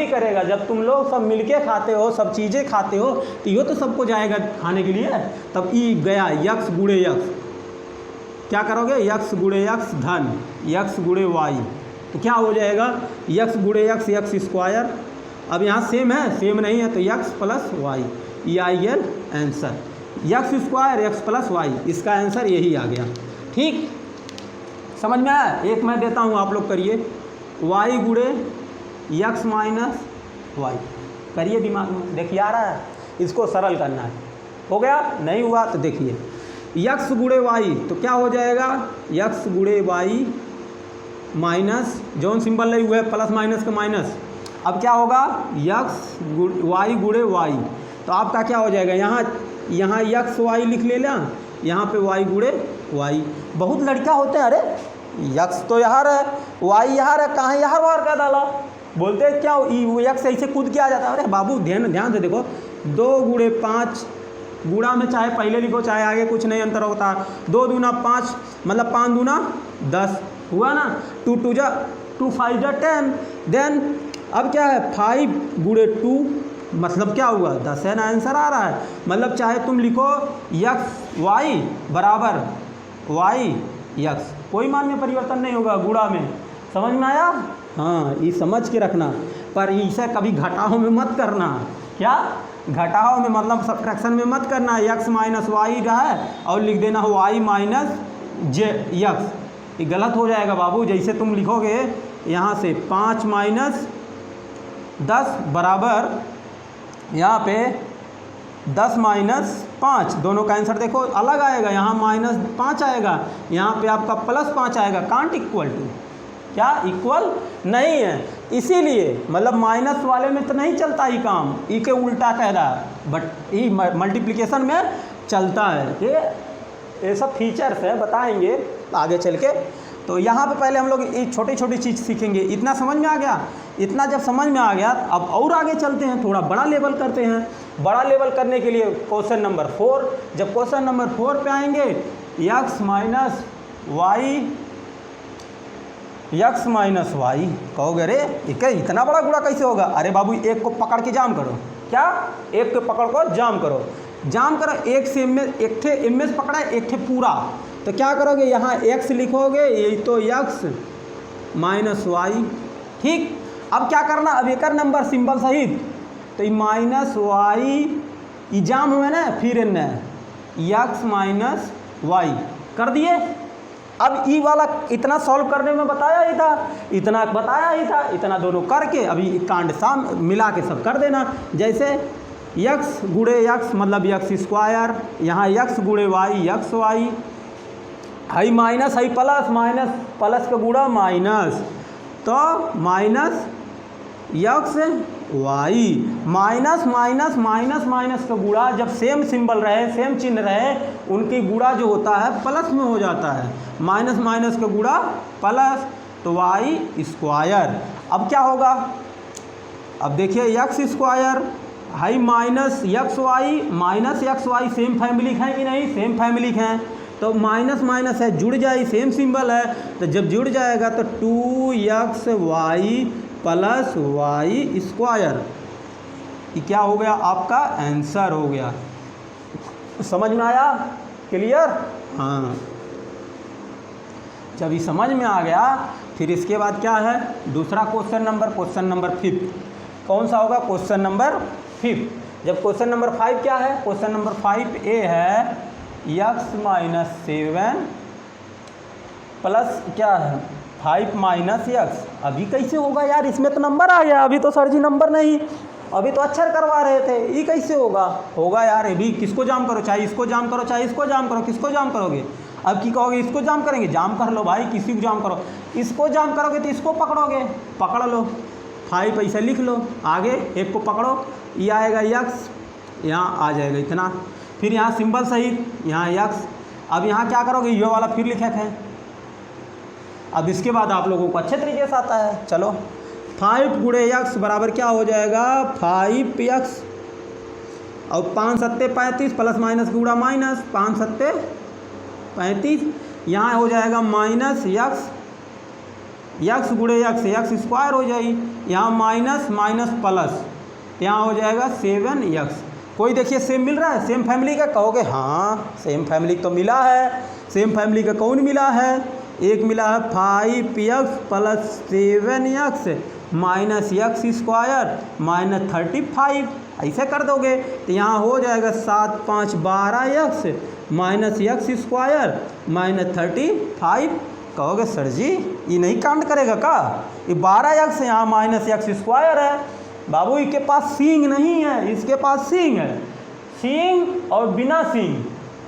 करेगा। जब तुम लोग सब मिलके खाते हो, सब चीज़ें खाते हो, तो ये तो सबको जाएगा खाने के लिए। तब ई गया यक्स गुणे यक्स, क्या करोगे? यक्स गुणे यक्स धन यक्स गुणे वाई, तो क्या हो जाएगा? यक्स गुणे यक्स यक्स स्क्वायर। अब यहाँ सेम है, सेम नहीं है, तो X plus Y, E I L answer, X square X plus Y, इसका आंसर यही आ गया। ठीक, समझ में आया? एक मैं देता हूँ, आप लोग करिए, वाई गुणे यक्स माइनस वाई, करिए दिमाग में, देखिए आ रहा है, इसको सरल करना है। हो गया? नहीं हुआ तो देखिए, यक्स गुणे वाई तो क्या हो जाएगा? यक्स गुणे वाई माइनस, जौन सिंबल नहीं हुआ है प्लस माइनस का माइनस। अब क्या होगा? यक्स वाई गुणे वाई, तो आपका क्या हो जाएगा? यहाँ यक्स वाई लिख लेना, यहाँ पे वाई गुणे वाई। बहुत लड़का होते हैं, अरे यक्स तो यहाँ है, वाई यहाँ है, कहाँ यहाँ बाहर का डाला, बोलते हैं क्या यक्स ऐसे कूद के आ जाता है। अरे बाबू ध्यान से देखो, 2 गुणे 5, गुणा में चाहे पहले लिखो चाहे आगे, कुछ नहीं अंतर होता। 2 दूना 5, मतलब 5 दूना 10 हुआ ना, 2 2 जा 2 5 जा 10। देन अब क्या है? 5 गुणे 2, मतलब क्या हुआ? 10 है ना, आंसर आ रहा है। मतलब चाहे तुम लिखो यक्स वाई बराबर वाई यक्स, कोई मान में परिवर्तन नहीं होगा गुणा में। समझ में आया? हाँ, ये समझ के रखना, पर इसे कभी घटाओ में मत करना। क्या? घटाओ में मतलब सब्ट्रैक्शन में मत करना। यक्स माइनस वाई रहा है और लिख देना वाई माइनस जे यक्स, ये गलत हो जाएगा बाबू। जैसे तुम लिखोगे यहाँ से 5 माइनस 10 बराबर यहाँ पे 10 माइनस 5, दोनों का आंसर देखो अलग आएगा। यहाँ -5 आएगा, यहाँ पे आपका +5 आएगा। कांट इक्वल टू, क्या इक्वल नहीं है, इसीलिए मतलब माइनस वाले में तो नहीं चलता ही काम, ई के उल्टा कह रहा है, बट ई मल्टीप्लिकेशन में चलता है। ये सब फीचर्स है, बताएंगे आगे चल के। तो यहाँ पे पहले हम लोग ये छोटी छोटी चीज़ सीखेंगे। इतना समझ में आ गया? इतना जब समझ में आ गया, अब और आगे चलते हैं, थोड़ा बड़ा लेवल करते हैं। बड़ा लेवल करने के लिए क्वेश्चन नंबर 4, जब क्वेश्चन नंबर 4 पे आएंगे, यक्स माइनस वाई, कहोगे अरे इतना बड़ा गुणा कैसे होगा? अरे बाबू एक को पकड़ के जाम करो। क्या? एक को पकड़ को जाम करो, एक से एक ठे एम में पकड़ा है, एक ठे पूरा, तो क्या करोगे? यहाँ x लिखोगे, यही तो यक्स माइनस वाई। ठीक, अब क्या करना? अब एक नंबर सिंबल सहित, तो ये माइनस वाई जाम हुए ना, फिर एन यक्स माइनस वाई कर दिए। अब ई वाला इतना सॉल्व करने में बताया ही था, इतना बताया ही था, इतना दोनों करके अभी कांड साम मिला के सब कर देना। जैसे यक्स गुणे यक्स मतलब यक्स स्क्वायर, यहाँ यक्स गुणे वाई यक्स वाई, हाई माइनस हाई प्लस, माइनस प्लस का गुणा माइनस, तो minus X Y, minus minus minus minus का गुणा जब सेम सिंबल रहे, सेम चिन्ह रहे, उनकी गुणा जो होता है प्लस में हो जाता है, माइनस माइनस का गुणा प्लस, तो वाई स्क्वायर। अब क्या होगा, अब देखिए यक्स स्क्वायर हाई minus X Y same family हैं कि नहीं, सेम फैमिली हैं, तो माइनस माइनस है जुड़ जाए, सेम सिंबल है, तो जब जुड़ जाएगा तो 2xy प्लस वाई स्क्वायर, ये क्या हो गया आपका आंसर हो गया। समझ में आया, क्लियर? हाँ, जब ये समझ में आ गया फिर इसके बाद क्या है दूसरा क्वेश्चन नंबर 5 कौन सा होगा, क्वेश्चन नंबर 5। जब क्वेश्चन नंबर 5 क्या है, क्वेश्चन नंबर 5A है यक्स माइनस 7 प्लस क्या है 5 माइनस यक्स। अभी कैसे होगा यार, इसमें तो नंबर आ गया, अभी तो सर जी नंबर नहीं, अभी तो अक्षर करवा रहे थे, ये कैसे होगा यार। अभी किसको जाम करो, चाहे इसको जाम करो चाहे इसको जाम करो, किसको जाम करोगे, अब की कहोगे इसको जाम करेंगे, जाम कर लो भाई, किसी को जाम करो, इसको जाम करोगे तो इसको पकड़ोगे, पकड़ लो, 5 ऐसे लिख लो, आगे एक को पकड़ो, ये आएगा यक्स, यहाँ आ जाएगा इतना, फिर यहाँ सिंबल सहित यहाँ यक्स। अब यहाँ क्या करोगे, ये वाला फिर लिखे थे, अब इसके बाद आप लोगों को अच्छे तरीके से आता है। चलो 5 गुणे यक्स बराबर क्या हो जाएगा 5x, और 5 सत्ते 35 प्लस माइनस गुणा माइनस, 5 सत्ते 35, यहाँ हो जाएगा माइनस यक्स गुणे यक्स स्क्वायर हो जाएगी, यहाँ माइनस माइनस प्लस, यहाँ हो जाएगा 7x। कोई देखिए सेम मिल रहा है, सेम फैमिली का, कहोगे हाँ सेम फैमिली तो मिला है, सेम फैमिली का कौन मिला है, एक मिला है 5x plus 7x minus x square minus 35, ऐसे कर दोगे तो यहाँ हो जाएगा 7 5 12x minus x square minus 35। कहोगे सर जी ये नहीं काउंट करेगा का, ये 12x यहाँ माइनस यक्स स्क्वायर है, बाबू इसके पास सींग नहीं है, इसके पास सींग है, सींग और बिना सींग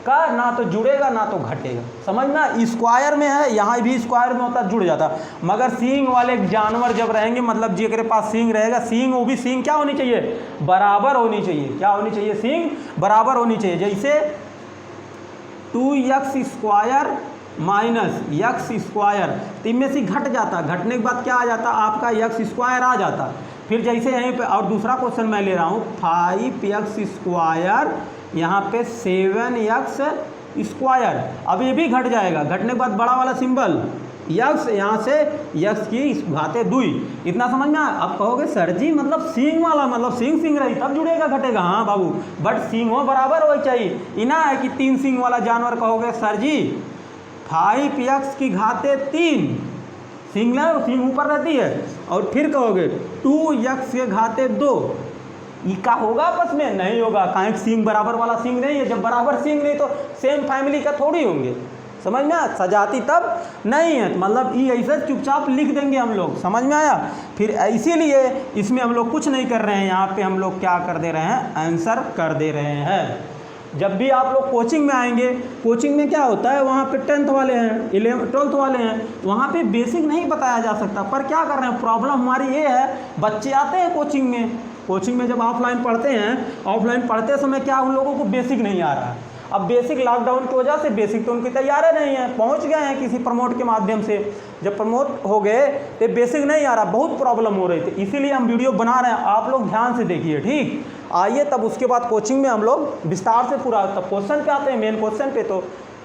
का ना तो जुड़ेगा ना तो घटेगा, समझना। स्क्वायर में है, यहाँ भी स्क्वायर में होता जुड़ जाता, मगर सींग वाले जानवर जब रहेंगे मतलब जिसके पास सींग रहेगा, सींग वो भी सींग क्या होनी चाहिए, बराबर होनी चाहिए, क्या होनी चाहिए, सींग बराबर होनी चाहिए। जैसे 2x square minus x square, तो इनमें से घट जाता, घटने के बाद क्या आ जाता आपका यक्स स्क्वायर आ जाता। फिर जैसे यहीं पे और दूसरा क्वेश्चन मैं ले रहा हूँ 5x स्क्वायर, यहाँ पे 7x स्क्वायर, अब ये भी घट जाएगा, घटने के बाद बड़ा वाला सिंबल यक्स, यहाँ से यक्स की घाते 2, इतना समझ में। अब कहोगे सर जी मतलब सींग वाला मतलब सींग रही तब जुड़ेगा घटेगा, हाँ बाबू, बट सींग हो बराबर हो चाहिए, इना है कि 3 सींग वाला जानवर कहोगे सर जी 5x की घाते 3, सिंगलर सींग ऊपर रहती है, और फिर कहोगे 2x के घाते 2, ये का होगा आपस में, नहीं होगा, काहे सींग बराबर वाला सींग नहीं है, जब बराबर सींग नहीं तो सेम फैमिली का थोड़ी होंगे, समझ में आया, सजाती तब नहीं है, मतलब ये ऐसे चुपचाप लिख देंगे हम लोग, समझ में आया। फिर इसीलिए इसमें हम लोग कुछ नहीं कर रहे हैं, यहाँ पे हम लोग क्या कर दे रहे हैं, आंसर कर दे रहे हैं। जब भी आप लोग कोचिंग में आएंगे, कोचिंग में क्या होता है, वहाँ पे 10th वाले हैं, 12th वाले हैं, वहाँ पे बेसिक नहीं बताया जा सकता, पर क्या कर रहे हैं, प्रॉब्लम हमारी ये है, बच्चे आते हैं कोचिंग में जब ऑफलाइन पढ़ते हैं, ऑफलाइन पढ़ते समय क्या उन लोगों को बेसिक नहीं आ रहा है। अब बेसिक लॉकडाउन की वजह से बेसिक तो उनकी तैयार नहीं है, पहुंच गए हैं किसी प्रमोट के माध्यम से, जब प्रमोट हो गए तो बेसिक नहीं आ रहा, बहुत प्रॉब्लम हो रही थी, इसीलिए हम वीडियो बना रहे हैं, आप लोग ध्यान से देखिए, ठीक। आइए तब उसके बाद कोचिंग में हम लोग विस्तार से पूरा तब क्वेश्चन पे आते हैं, मेन क्वेश्चन पे। तो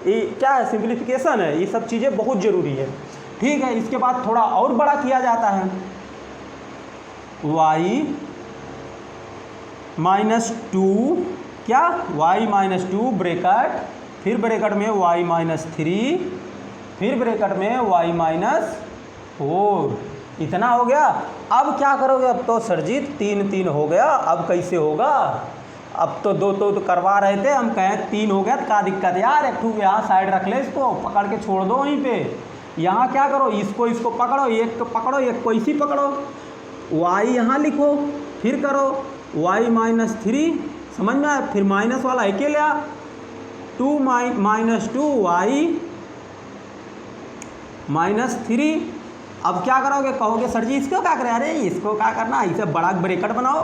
ये क्या है, सिंप्लीफिकेशन है, ये सब चीज़ें बहुत ज़रूरी है, ठीक है। इसके बाद थोड़ा और बड़ा किया जाता है, y माइनस 2 क्या, y माइनस 2 ब्रैकेट, फिर ब्रैकेट में y माइनस 3, फिर ब्रैकेट में y माइनस 4, इतना हो गया। अब क्या करोगे, अब तो सर जी 3 3 हो गया, अब कैसे होगा, अब तो दो तो करवा रहे थे, हम कहें 3 हो गया तो क्या दिक्कत है यार, एक ठू यहाँ साइड रख ले, इसको पकड़ के छोड़ दो वहीं पे। यहाँ क्या करो, इसको पकड़ो, एक को पकड़ो, एक को इसी पकड़ो, y यहाँ लिखो, फिर करो y-3, समझ में आया, फिर माइनस वाला एक ले आ, 2 - 2y-3। अब क्या करोगे, कहोगे सर जी इसको क्या करें, अरे इसको क्या करना, इसे बड़ा ब्रैकेट बनाओ,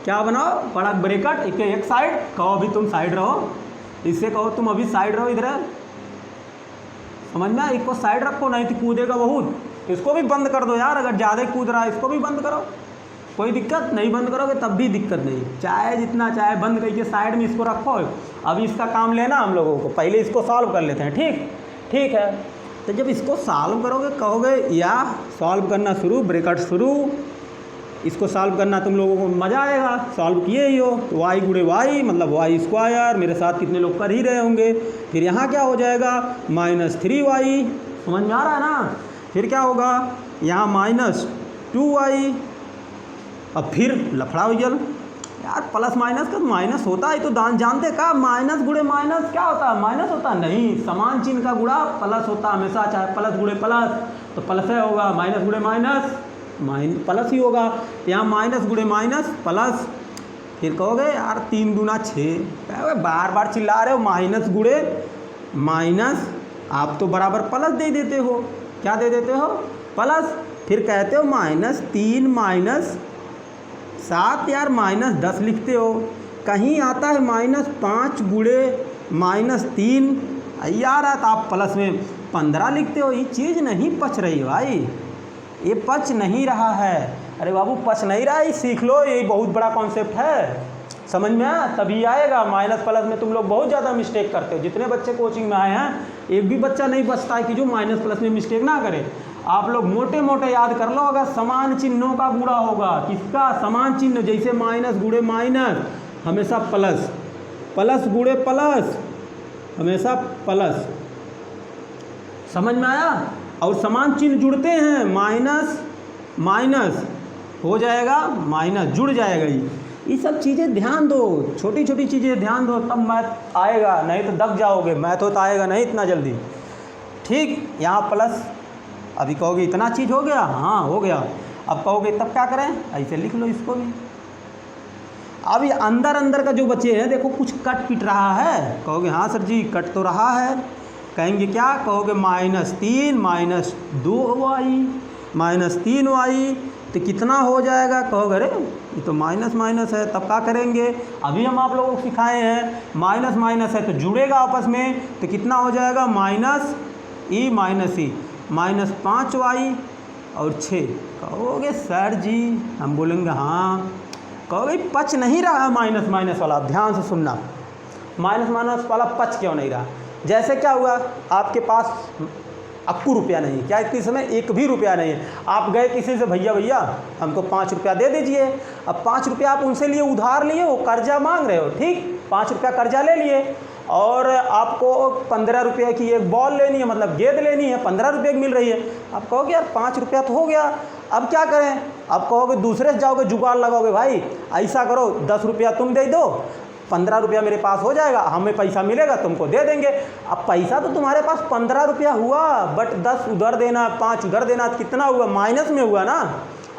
क्या बनाओ, बड़ा ब्रैकेट, एक साइड कहो अभी तुम साइड रहो, इससे कहो तुम अभी साइड रहो इधर, समझ में, इसको साइड रखो नहीं तो कूदेगा बहुत, इसको भी बंद कर दो यार, अगर ज़्यादा कूद रहा है इसको भी बंद करो, कोई दिक्कत नहीं, बंद करोगे तब भी दिक्कत नहीं, चाहे जितना चाहे बंद करके साइड में इसको रखो। अब इसका काम लेना हम लोगों को, पहले इसको सॉल्व कर लेते हैं, ठीक है। तो जब इसको सॉल्व करोगे कहोगे या सॉल्व करना शुरू, ब्रैकेट शुरू, इसको सॉल्व करना तुम लोगों को मज़ा आएगा, सॉल्व किए ही हो, तो y गुणे y मतलब y², मेरे साथ कितने लोग कर ही रहे होंगे, फिर यहाँ क्या हो जाएगा -3y, समझ में आ रहा है ना, फिर क्या होगा यहाँ -2y, अब फिर लफड़ा हो जल यार, प्लस माइनस का माइनस होता है तो जानते का, माइनस गुणे माइनस क्या होता है, माइनस होता है, नहीं, समान चिन्ह का गुणा प्लस होता है हमेशा, चाहे प्लस गुणे प्लस तो प्लस है होगा, माइनस गुणे माइनस प्लस ही होगा, यहाँ माइनस गुणे माइनस प्लस, फिर कहोगे यार 3 दूना 6, बार बार चिल्ला रहे हो, माइनस गुणे माइनस, आप तो बराबर प्लस दे देते हो, क्या दे देते हो, प्लस, फिर कहते हो -3 - 7 यार -10 लिखते हो, कहीं आता है -5 गुणे -3 यार, तो आप प्लस में 15 लिखते हो, ये चीज़ नहीं पच रही भाई, ये पच नहीं रहा है, अरे बाबू पच नहीं रहा है, सीख लो, ये बहुत बड़ा कॉन्सेप्ट है, समझ में आया, तभी आएगा। माइनस प्लस में तुम लोग बहुत ज़्यादा मिस्टेक करते हो, जितने बच्चे कोचिंग में आए हैं एक भी बच्चा नहीं बचता है कि जो माइनस प्लस में मिस्टेक ना करे। आप लोग मोटे मोटे याद कर लो, अगर समान चिन्हों का गुणा होगा, किसका समान चिन्ह, जैसे माइनस गुणे माइनस हमेशा प्लस, प्लस गुणे प्लस हमेशा प्लस, समझ में आया, और समान चिन्ह जुड़ते हैं, माइनस माइनस हो जाएगा माइनस, जुड़ जाएगा, ये सब चीज़ें ध्यान दो, छोटी छोटी चीज़ें ध्यान दो, तब मैथ आएगा, नहीं तो दब जाओगे, मैथ हो तो आएगा नहीं इतना जल्दी, ठीक। यहाँ प्लस, अभी कहोगे इतना चीज़ हो गया, हाँ हो गया, अब कहोगे तब क्या करें, ऐसे लिख लो इसको भी। अब ये अंदर अंदर का जो बचे हैं, देखो कुछ कट पिट रहा है, कहोगे हाँ सर जी कट तो रहा है, कहेंगे क्या, कहोगे -3 - 2y -3y, तो कितना हो जाएगा, कहोगे अरे ये तो माइनस माइनस है, तब क्या करेंगे, अभी हम आप लोगों को सिखाए हैं, माइनस माइनस है तो जुड़ेगा आपस में, तो कितना हो जाएगा -e -5y और 6, कहोगे सर जी, हम बोलेंगे हाँ, कहोगे पच नहीं रहा माइनस माइनस वाला, ध्यान से सुनना, माइनस माइनस वाला पच क्यों नहीं रहा, जैसे क्या हुआ, आपके पास अक्कू रुपया नहीं है, क्या इतनी समय एक भी रुपया नहीं है, आप गए किसी से, भैया हमको 5 रुपया दे दीजिए, अब 5 रुपया आप उनसे लिए, उधार लिए, वो कर्जा मांग रहे हो, ठीक, 5 रुपया कर्जा ले लिए, और आपको 15 रुपये की एक बॉल लेनी है, मतलब गेंद लेनी है, 15 रुपये की मिल रही है, आप कहोगे यार 5 रुपया तो हो गया, अब क्या करें, अब कहोगे दूसरे से जाओगे जुगाड़ लगाओगे, भाई ऐसा करो 10 रुपया तुम दे दो, 15 रुपया मेरे पास हो जाएगा, हमें पैसा मिलेगा तुमको दे देंगे, अब पैसा तो तुम्हारे पास 15 रुपया हुआ, बट 10 उधर देना, 5 उधर देना, कितना हुआ, माइनस में हुआ ना,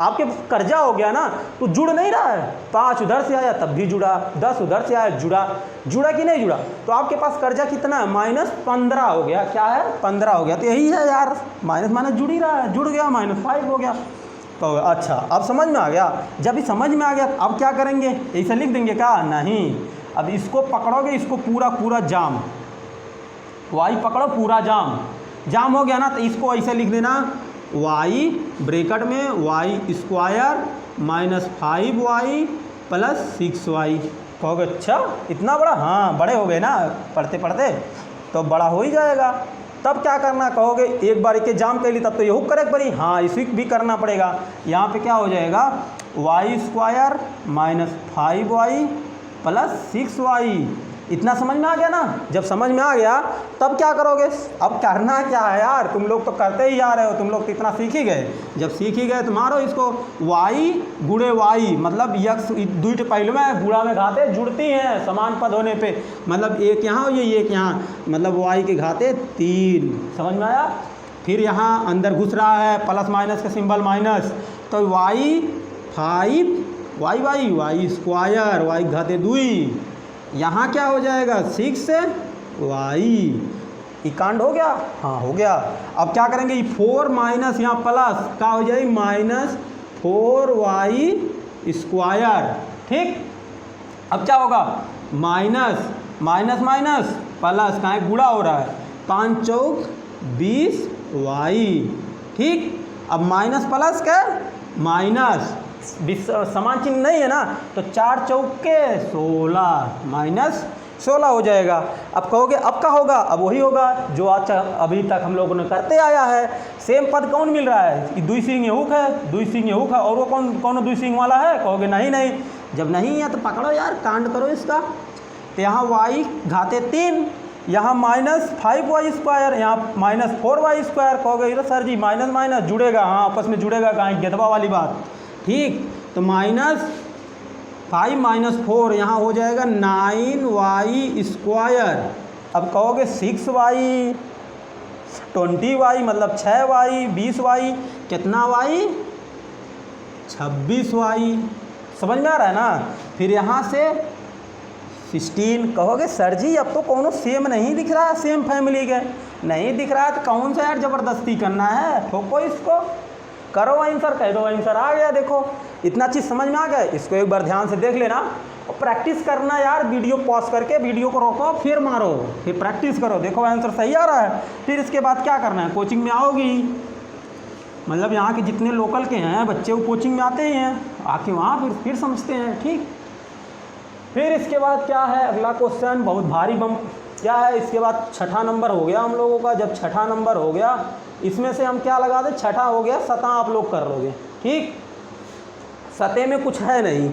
आपके कर्जा हो गया ना, तो जुड़ नहीं रहा है, 5 उधर से आया तब भी जुड़ा, 10 उधर से आया जुड़ा कि नहीं जुड़ा, तो आपके पास कर्जा कितना है, -15 हो गया, क्या है 15 हो गया, तो यही है यार, माइनस माइनस जुड़ ही रहा है, जुड़ गया, -5 हो गया, तो अच्छा अब समझ में आ गया, जब ये समझ में आ गया अब क्या करेंगे, ऐसे लिख देंगे क्या, नहीं, अब इसको पकड़ोगे, इसको पूरा जाम, y पकड़ो पूरा जाम हो गया ना, तो इसको ऐसे लिख देना, y ब्रैकेट में y² -5y + 6y, कहोगे अच्छा इतना बड़ा, हाँ बड़े हो गए ना, पढ़ते पढ़ते तो बड़ा हो ही जाएगा, तब क्या करना, कहोगे एक बार के जाम कर ली, तब तो ये हुक करेक्ट पड़ी, हाँ इसी भी करना पड़ेगा, यहाँ पे क्या हो जाएगा, y² -5y + 6y, इतना समझ में आ गया ना। जब समझ में आ गया तब क्या करोगे, अब करना क्या है यार, तुम लोग तो करते ही आ रहे हो, तुम लोग तो इतना सीख ही गए। जब सीख ही गए तो मारो इसको, y गुणे y मतलब यक्स दुईट पहलू में गुणा में घाते जुड़ती हैं समान पद होने पे, मतलब एक यहाँ और ये एक यहाँ, मतलब y के घाते 3। समझ में आया। फिर यहाँ अंदर घुस रहा है प्लस माइनस का सिंबल माइनस, तो y 5 y स्क्वायर y घाते 2, यहाँ क्या हो जाएगा 6 y। ये कांड हो गया, हाँ हो गया। अब क्या करेंगे, ये 4 माइनस यहाँ प्लस क्या हो जाएगी -4y स्क्वायर। ठीक, अब क्या होगा माइनस माइनस माइनस प्लस, कहाँ गुणा हो रहा है, 5 चौक 20y। ठीक, अब माइनस प्लस क्या माइनस, समान चिन्ह नहीं है ना, तो 4 चौके 16 -16 हो जाएगा। अब कहोगे अब क्या होगा, अब वही होगा जो आज अभी तक हम लोगों ने करते आया है। सेम पद कौन मिल रहा है, दुई सिंह हुक है, दुई सिंह हुक है, और वो कौन दुई सिंह वाला है, कहोगे नहीं। जब नहीं है तो पकड़ो यार, कांड करो इसका। तो यहाँ y घाते 3, यहाँ -5y स्क्वायर, यहाँ -4y स्क्वायर, कहोगे सर जी माइनस माइनस जुड़ेगा, हाँ आपस में जुड़ेगा, कहाँ गेदवा वाली बात। ठीक, तो -5 - 4 यहाँ हो जाएगा 9y स्क्वायर। अब कहोगे 6y 20y मतलब 6y 20y, कितना y 26y। समझ में आ रहा है ना। फिर यहाँ से 16, कहोगे सर जी अब तो कौन सेम नहीं दिख रहा है, सेम फैमिली के नहीं दिख रहा है, तो कौन सा यार ज़बरदस्ती करना है, ठोको इसको, करो आंसर, कह दो आंसर आ गया। देखो इतना चीज़ समझ में आ गया, इसको एक बार ध्यान से देख लेना और प्रैक्टिस करना यार। वीडियो पॉज करके वीडियो को रोको, फिर मारो, फिर प्रैक्टिस करो, देखो आंसर सही आ रहा है। फिर इसके बाद क्या करना है, कोचिंग में आओगी, मतलब यहाँ के जितने लोकल के हैं बच्चे वो कोचिंग में आते ही हैं, आके वहाँ फिर समझते हैं। ठीक, फिर इसके बाद क्या है अगला क्वेश्चन, बहुत भारी बम क्या है, इसके बाद 6ठा नंबर हो गया हम लोगों का। जब 6ठा नंबर हो गया, इसमें से हम क्या लगा दें, 6ठा हो गया, 7 आप लोग कर लोगे। ठीक, सतह में कुछ है नहीं,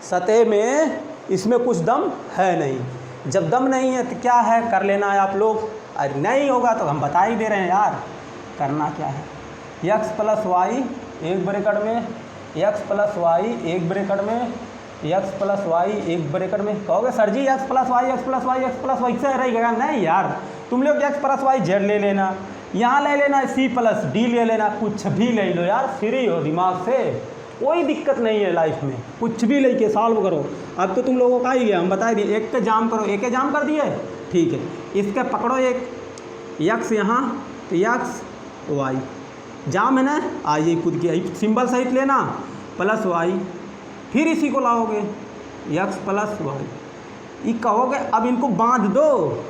सतह में इसमें कुछ दम है नहीं। जब दम नहीं है तो क्या है, कर लेना है आप लोग, अरे नहीं होगा तो हम बता ही दे रहे हैं यार। करना क्या है, x + y एक ब्रैकेट में, x + y एक ब्रैकेट में, x + y एक ब्रैकेट में। कहोगे सर जी x + y से रहेगा, नहीं यार, तुम लोग x + y z ले लेना, यहाँ ले लेना c + d ले लेना, कुछ भी ले लो यार, फ्री हो दिमाग से, कोई दिक्कत नहीं है लाइफ में, कुछ भी लेके सॉल्व करो। अब तो तुम लोगों का ही गया, हम बता दिए, एक के जाम करो, एक के जाम कर दिए। ठीक है, इसके पकड़ो एक x यहाँ, तो x y जाम है ना, आइए खुद के सिंबल सहित लेना +y, फिर इसी को लाओगे x + y, ये कहोगे अब इनको बांध दो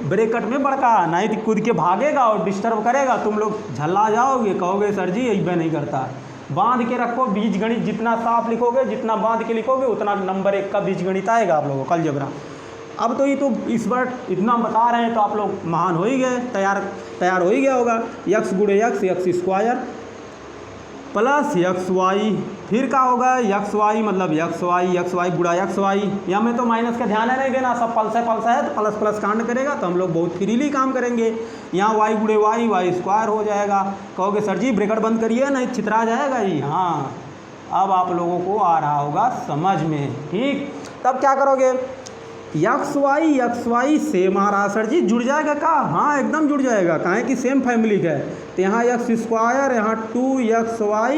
ब्रैकेट में बड़का, नहीं तो कूद के भागेगा और डिस्टर्ब करेगा, तुम लोग झल्ला जाओगे, कहोगे सर जी ये नहीं करता। बांध के रखो, बीजगणित जितना साफ लिखोगे, जितना बांध के लिखोगे, उतना नंबर 1 का बीजगणित आएगा आप लोगों को, अलजेब्रा। अब तो ये तो इस बार इतना बता रहे हैं तो आप लोग महान हो ही गए, तैयार हो ही गया होगा। x गुणे x स्क्वायर प्लस xy, फिर क्या होगा xy मतलब xy गुणा xy। यहाँ में तो माइनस का ध्यान है नहीं देना, सब पल्स है तो प्लस प्लस कांड करेगा, तो हम लोग बहुत फ्रीली काम करेंगे। यहाँ y गुणे y स्क्वायर हो जाएगा। कहोगे सर जी ब्रैकेट बंद करिए, नहीं छितरा जाएगा ही। हाँ, अब आप लोगों को आ रहा होगा समझ में। ठीक, तब क्या करोगे, xy सेम आ रहा सर जी, जुड़ जाएगा का, हाँ एकदम जुड़ जाएगा, काहे कि सेम फैमिली का है। तो यहाँ x स्क्वायर, यहाँ 2xy,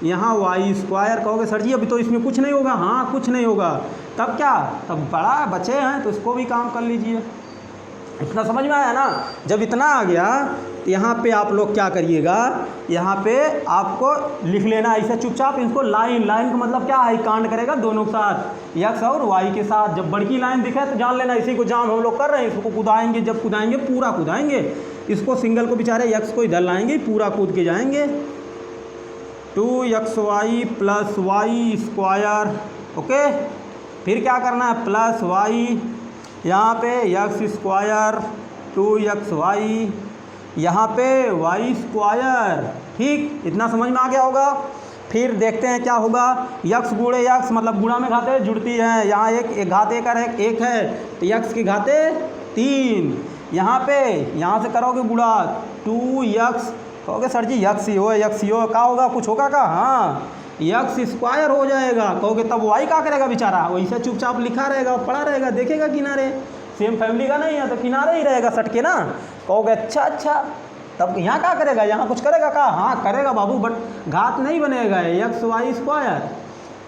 यहाँ y स्क्वायर। कहोगे सर जी अभी तो इसमें कुछ नहीं होगा, हाँ कुछ नहीं होगा। तब क्या, तब बड़ा बचे हैं तो इसको भी काम कर लीजिए। इतना समझ में आया ना। जब इतना आ गया तो यहाँ पे आप लोग क्या करिएगा, यहाँ पे आपको लिख लेना ऐसे चुपचाप, इसको लाइन का मतलब क्या है, कांड करेगा दोनों के साथ, x और y के साथ। जब बड़की लाइन दिखे तो जान लेना इसी को जाम हम लोग कर रहे हैं, इसको कुदाएंगे, जब कुदाएंगे पूरा कुदाएंगे, इसको सिंगल को बेचारे x को इधर लाएंगे, पूरा कूद के जाएंगे। 2xy + y square, okay. फिर क्या करना है, +y, यहाँ पे x स्क्वायर 2xy, यहाँ पे y स्क्वायर। ठीक, इतना समझ में आ गया होगा। फिर देखते हैं क्या होगा। यक्स गुणे यक्स मतलब गुणा में घाते जुड़ती हैं। यहाँ एक घात एक है, एक है तो यक्स की घाते 3। यहाँ पे यहाँ से करोगे गुणा 2x, कहोगे सर जी यक्स ही हो क्या होगा, कुछ होगा का? हाँ, यक्स स्क्वायर हो जाएगा। कहोगे तब वाई क्या करेगा बेचारा? वैसे चुपचाप लिखा रहेगा, पढ़ा रहेगा, देखेगा किनारे, सेम फैमिली का नहीं है तो किनारे ही रहेगा सट के ना। कहोगे अच्छा तब यहाँ क्या करेगा, यहाँ कुछ करेगा का? हाँ करेगा बाबू, बट घात नहीं बनेगा, एक्स वाई स्क्वायर।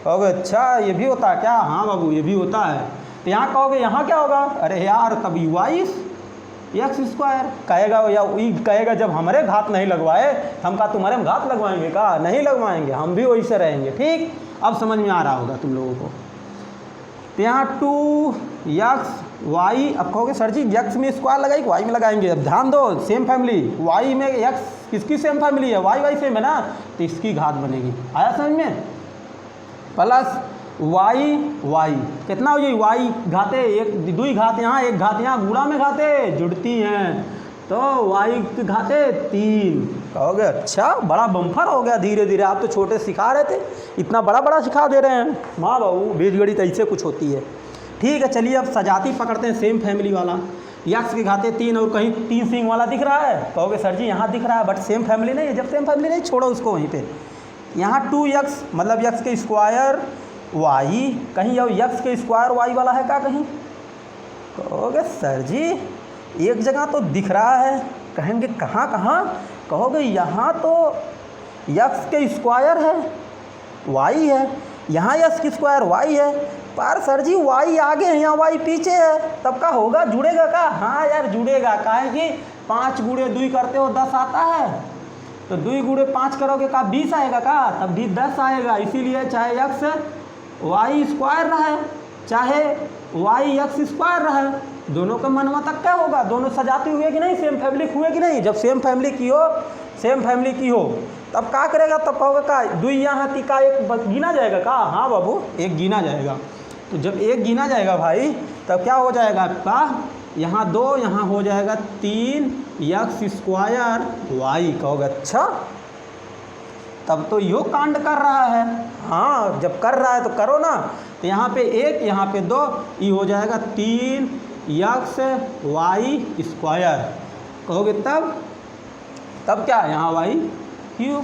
कहोगे अच्छा ये भी होता है क्या? हाँ बाबू ये भी होता है। तो यहाँ कहोगे यहाँ क्या होगा? अरे यार तब वाई एक्स स्क्वायर कहेगा, या वही कहेगा जब हमारे घात नहीं लगवाए हम का तुम्हारे में घात लगवाएंगे का? नहीं लगवाएंगे, हम भी वही से रहेंगे। ठीक, अब समझ में आ रहा होगा तुम लोगों को। तो यहाँ 2x वाई, अब कहोगे सर जी यक्स में स्क्वायर लगाई वाई में लगाएंगे। अब ध्यान दो, सेम फैमिली, वाई में यक्स किसकी सेम फैमिली है? वाई सेम है ना, तो इसकी घात बनेगी। आया समझ में? प्लस वाई कितना हो जाएगी? वाई घाते एक, 2 घात यहाँ, 1 घात यहाँ, गुणा में घाते जुड़ती हैं तो वाई की घाते 3। कहोगे अच्छा बड़ा बम्फर हो गया, धीरे धीरे आप तो छोटे सिखा रहे थे, इतना बड़ा सिखा दे रहे हैं। माँ बाबू बीजगणित ऐसे कुछ होती है। ठीक है चलिए अब सजाती पकड़ते हैं सेम फैमिली वाला। यक्स की घाते 3 और कहीं 3 सिंग वाला दिख रहा है। कहोगे सर जी यहाँ दिख रहा है बट सेम फैमिली नहीं है। जब सेम फैमिली नहीं, छोड़ो उसको वहीं पे। यहाँ 2x मतलब यक्स के स्क्वायर वाई, कहीं अब यक्स के स्क्वायर वाई वाला है क्या कहीं? कहोगे सर जी एक जगह तो दिख रहा है। कहेंगे कहाँ? कहोगे यहाँ तो यक्स के स्क्वायर है वाई है, यहाँ यक्स की स्क्वायर वाई है, पर सर जी वाई आगे है यहाँ वाई पीछे है, तब का होगा? जुड़ेगा का? हाँ यार जुड़ेगा। काहे कि 5 गुणे 2 करते हो 10 आता है, तो 2 गुणे 5 करोगे का 20 आएगा का? तब भी 10 आएगा। इसीलिए चाहे यक्स वाई स्क्वायर रहे चाहे वाई यक्स स्क्वायर रहे, दोनों का मनवा तक क्या होगा? दोनों सजाती हुए कि नहीं, सेम फैमिली हुए कि नहीं? जब सेम फैमिली की हो तब क्या करेगा? तब कहोगे का 2 यहाँ थी का 1 गिना जाएगा का? हाँ बाबू 1 गिना जाएगा। तो जब 1 गिना जाएगा भाई तब क्या हो जाएगा आपका? यहाँ 2, यहाँ हो जाएगा 3 यक्स स्क्वायर वाई। कहोगे अच्छा तब तो यो कांड कर रहा है। हाँ जब कर रहा है तो करो ना। तो यहाँ पे 1 यहाँ पे 2, ये हो जाएगा 3 यक्स वाई स्क्वायर। कहोगे तब क्या? यहाँ वाई क्यों?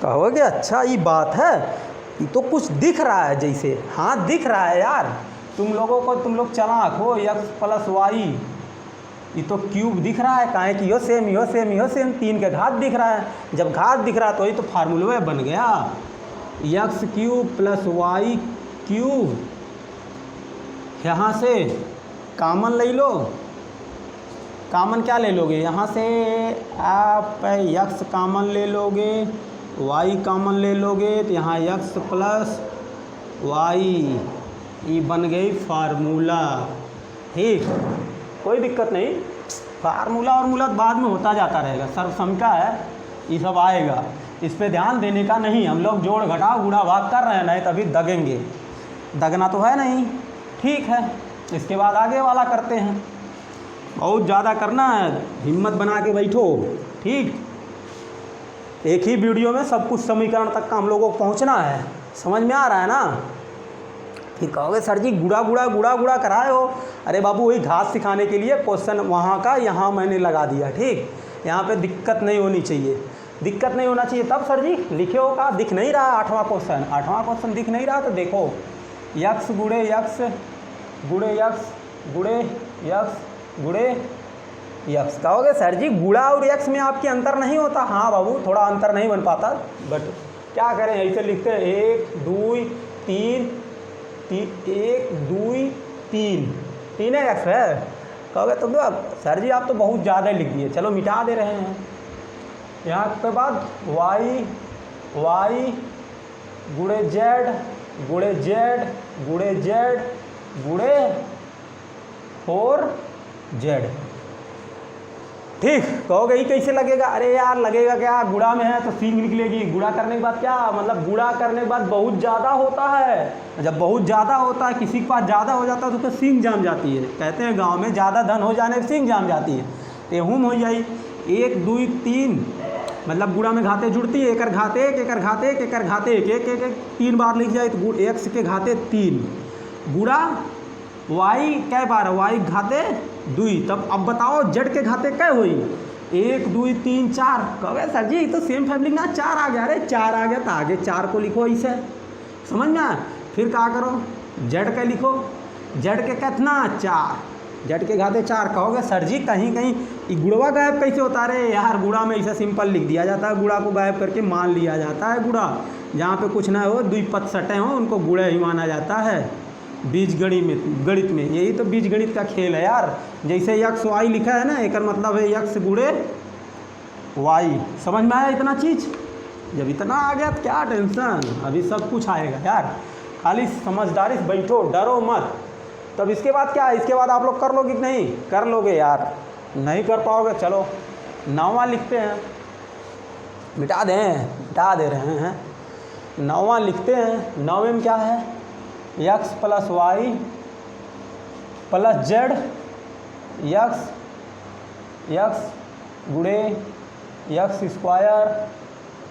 कहोगे अच्छा ये बात है, ये तो कुछ दिख रहा है जैसे। हाँ दिख रहा है यार, तुम लोग चालाक हो। यक्स प्लस वाई ये तो क्यूब दिख रहा है, काहे कि यो सेम 3 के घात दिख रहा है। जब घात दिख रहा है तो ये तो फार्मूला बन गया, X cube plus Y cube. यहाँ से कॉमन ले लो, कॉमन क्या ले लोगे? यहाँ से आप यक्स कॉमन ले लोगे, वाई कॉमन ले लोगे, तो यहाँ यक्स प्लस वाई ये बन गई फार्मूला। ठीक, कोई दिक्कत नहीं, फार्मूला और मूलत बाद में होता जाता रहेगा, सर्वसंख्या है ये सब आएगा, इस पे ध्यान देने का नहीं। हम लोग जोड़ घटाव गुणा भाग कर रहे हैं, नहीं तभी दगेंगे, दगना तो है नहीं। ठीक है, इसके बाद आगे वाला करते हैं। बहुत ज़्यादा करना है, हिम्मत बना के बैठो। ठीक, एक ही वीडियो में सब कुछ समीकरण तक का हम लोगों को पहुंचना है। समझ में आ रहा है ना? फिर कहोगे सर जी गुड़ा कराए हो। अरे बाबू वही घात सिखाने के लिए क्वेश्चन वहाँ का यहाँ मैंने लगा दिया। ठीक, यहाँ पे दिक्कत नहीं होनी चाहिए, दिक्कत नहीं होना चाहिए। तब सर जी लिखे हो का दिख नहीं रहा? 8वां क्वेश्चन दिख नहीं रहा तो देखो, यक्स गुणे यक्स गुणे यक्स गुणे यक्स गुणे यक्स। कहोगे सर जी गुणा और यक्स में आपके अंतर नहीं होता? हाँ बाबू थोड़ा अंतर नहीं बन पाता, बट क्या करें, ऐसे लिखते हैं 1 2 3 1 2 3 3 एक्स है। कहोगे तो सर जी आप तो बहुत ज़्यादा लिख दिए, चलो मिटा दे रहे हैं। यहाँ के बाद वाई गुणे जेड गुणे जेड गुणे जेड गुणे 4z। ठीक, कहोगे ये कैसे लगेगा? अरे यार लगेगा क्या, गुणा में है तो सींग निकलेगी। गुणा करने के बाद क्या मतलब, गुणा करने के बाद बहुत ज़्यादा होता है। जब बहुत ज़्यादा होता है, किसी के पास ज़्यादा हो जाता है तो उसको सींग जाम जाती है। कहते हैं गांव में ज़्यादा धन हो जाने पर सींग जाम जाती है। तो हूँ हो जाए 1 2 3 मतलब गुणा में घाते जुड़ती है, एकर घाते एक, एकर घाते एक, एकर घाते एक, एक एक एक 3 बार लिख जाए तो एक्स के घाते 3 गुणा वाई कै बार वाई घाते 2। तब अब बताओ जेड के घाते कै हुई 1 2 3 4। कहे सर जी तो सेम फैमिली ना 4 आ गया। अरे 4 आ गया तो आगे 4 को लिखो इसे, समझ में आया। फिर क्या करो जेड के लिखो, जेड के कितना 4, जेड के घाते 4। कहोगे सर जी कहीं कहीं गुणवा गायब कैसे होता है यार। गुणा में इसे सिंपल लिख दिया जाता है, गुणा को गायब करके मान लिया जाता है गुणा। जहाँ पे कुछ ना हो द्विपद सटे हों उनको गुणे ही माना जाता है बीज गणित में। यही तो बीज गणित का खेल है यार। जैसे यक्स वाई लिखा है ना, एक मतलब है यक्स गुणे वाई। समझ में आया इतना चीज़। जब इतना आ गया तो क्या टेंशन, अभी सब कुछ आएगा यार। खाली समझदारी से बैठो, डरो मत। तब इसके बाद क्या है, इसके बाद आप लोग कर लोगे कि नहीं, कर लोगे यार, नहीं कर पाओगे। चलो 9वां लिखते हैं, मिटा दे रहे हैं। 9वां लिखते हैं। 9वें में क्या है X plus Y plus Z, X गुणे यक्स स्क्वायर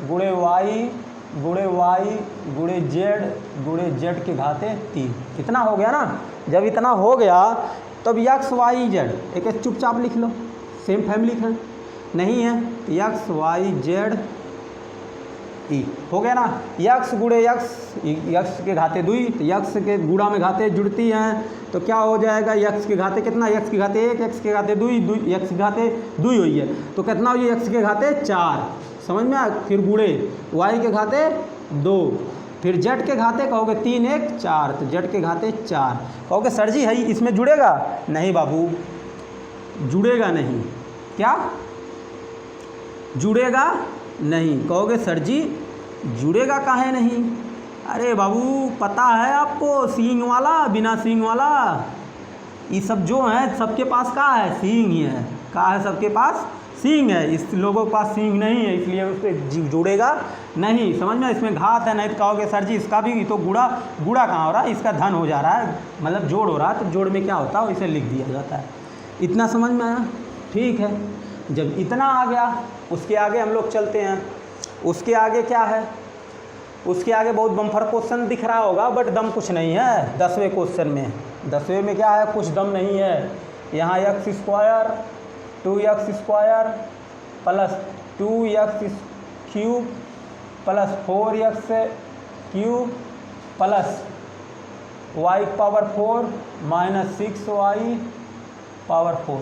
गुणे वाई गुणे जेड के घाते 3। कितना हो गया ना। जब इतना हो गया तब यक्स वाई जेड एक चुपचाप लिख लो, सेम फैमिली है नहीं है, यक्स वाई जेड ई हो गया ना। यक्स गुणे यक्स के घाते 2, तो यक्स के गुणा में घाते जुड़ती हैं तो क्या हो जाएगा यक्स के घाते कितना, यक्स के घाते 1, यक्स के घाते 2, यक्स के घाते 2 हुई है तो कितना हुई यक्स के घाते 4। समझ में आ। फिर गुणे वाई के घाते 2, फिर जेड के घाते कहोगे 3 1 4, तो जेड के घाते 4। कहोगे सर जी है इसमें जुड़ेगा नहीं बाबू, जुड़ेगा नहीं। क्या जुड़ेगा नहीं। कहोगे सर जी जुड़ेगा काहे नहीं। अरे बाबू पता है आपको, सींग वाला बिना सींग वाला ये सब जो है सबके पास का है सींग ही है। का है सबके पास सींग है, इस लोगों के पास सींग नहीं है, इसलिए उस पर जुड़ेगा नहीं। समझ में, इसमें घात है। नहीं तो कहोगे सर जी इसका भी तो गुणा कहाँ हो रहा है, इसका धन हो जा रहा है, मतलब जोड़ हो रहा है। तो जोड़ में क्या होता है इसे लिख दिया जाता है। इतना समझ में आया, ठीक है। जब इतना आ गया उसके आगे हम लोग चलते हैं। उसके आगे क्या है, उसके आगे बहुत बम्फर क्वेश्चन दिख रहा होगा बट दम कुछ नहीं है 10वें क्वेश्चन में। 10वें में क्या है, कुछ दम नहीं है। यहाँ x square 2x square plus 2x cube plus 4x cube plus y power 4 minus 6y power 4।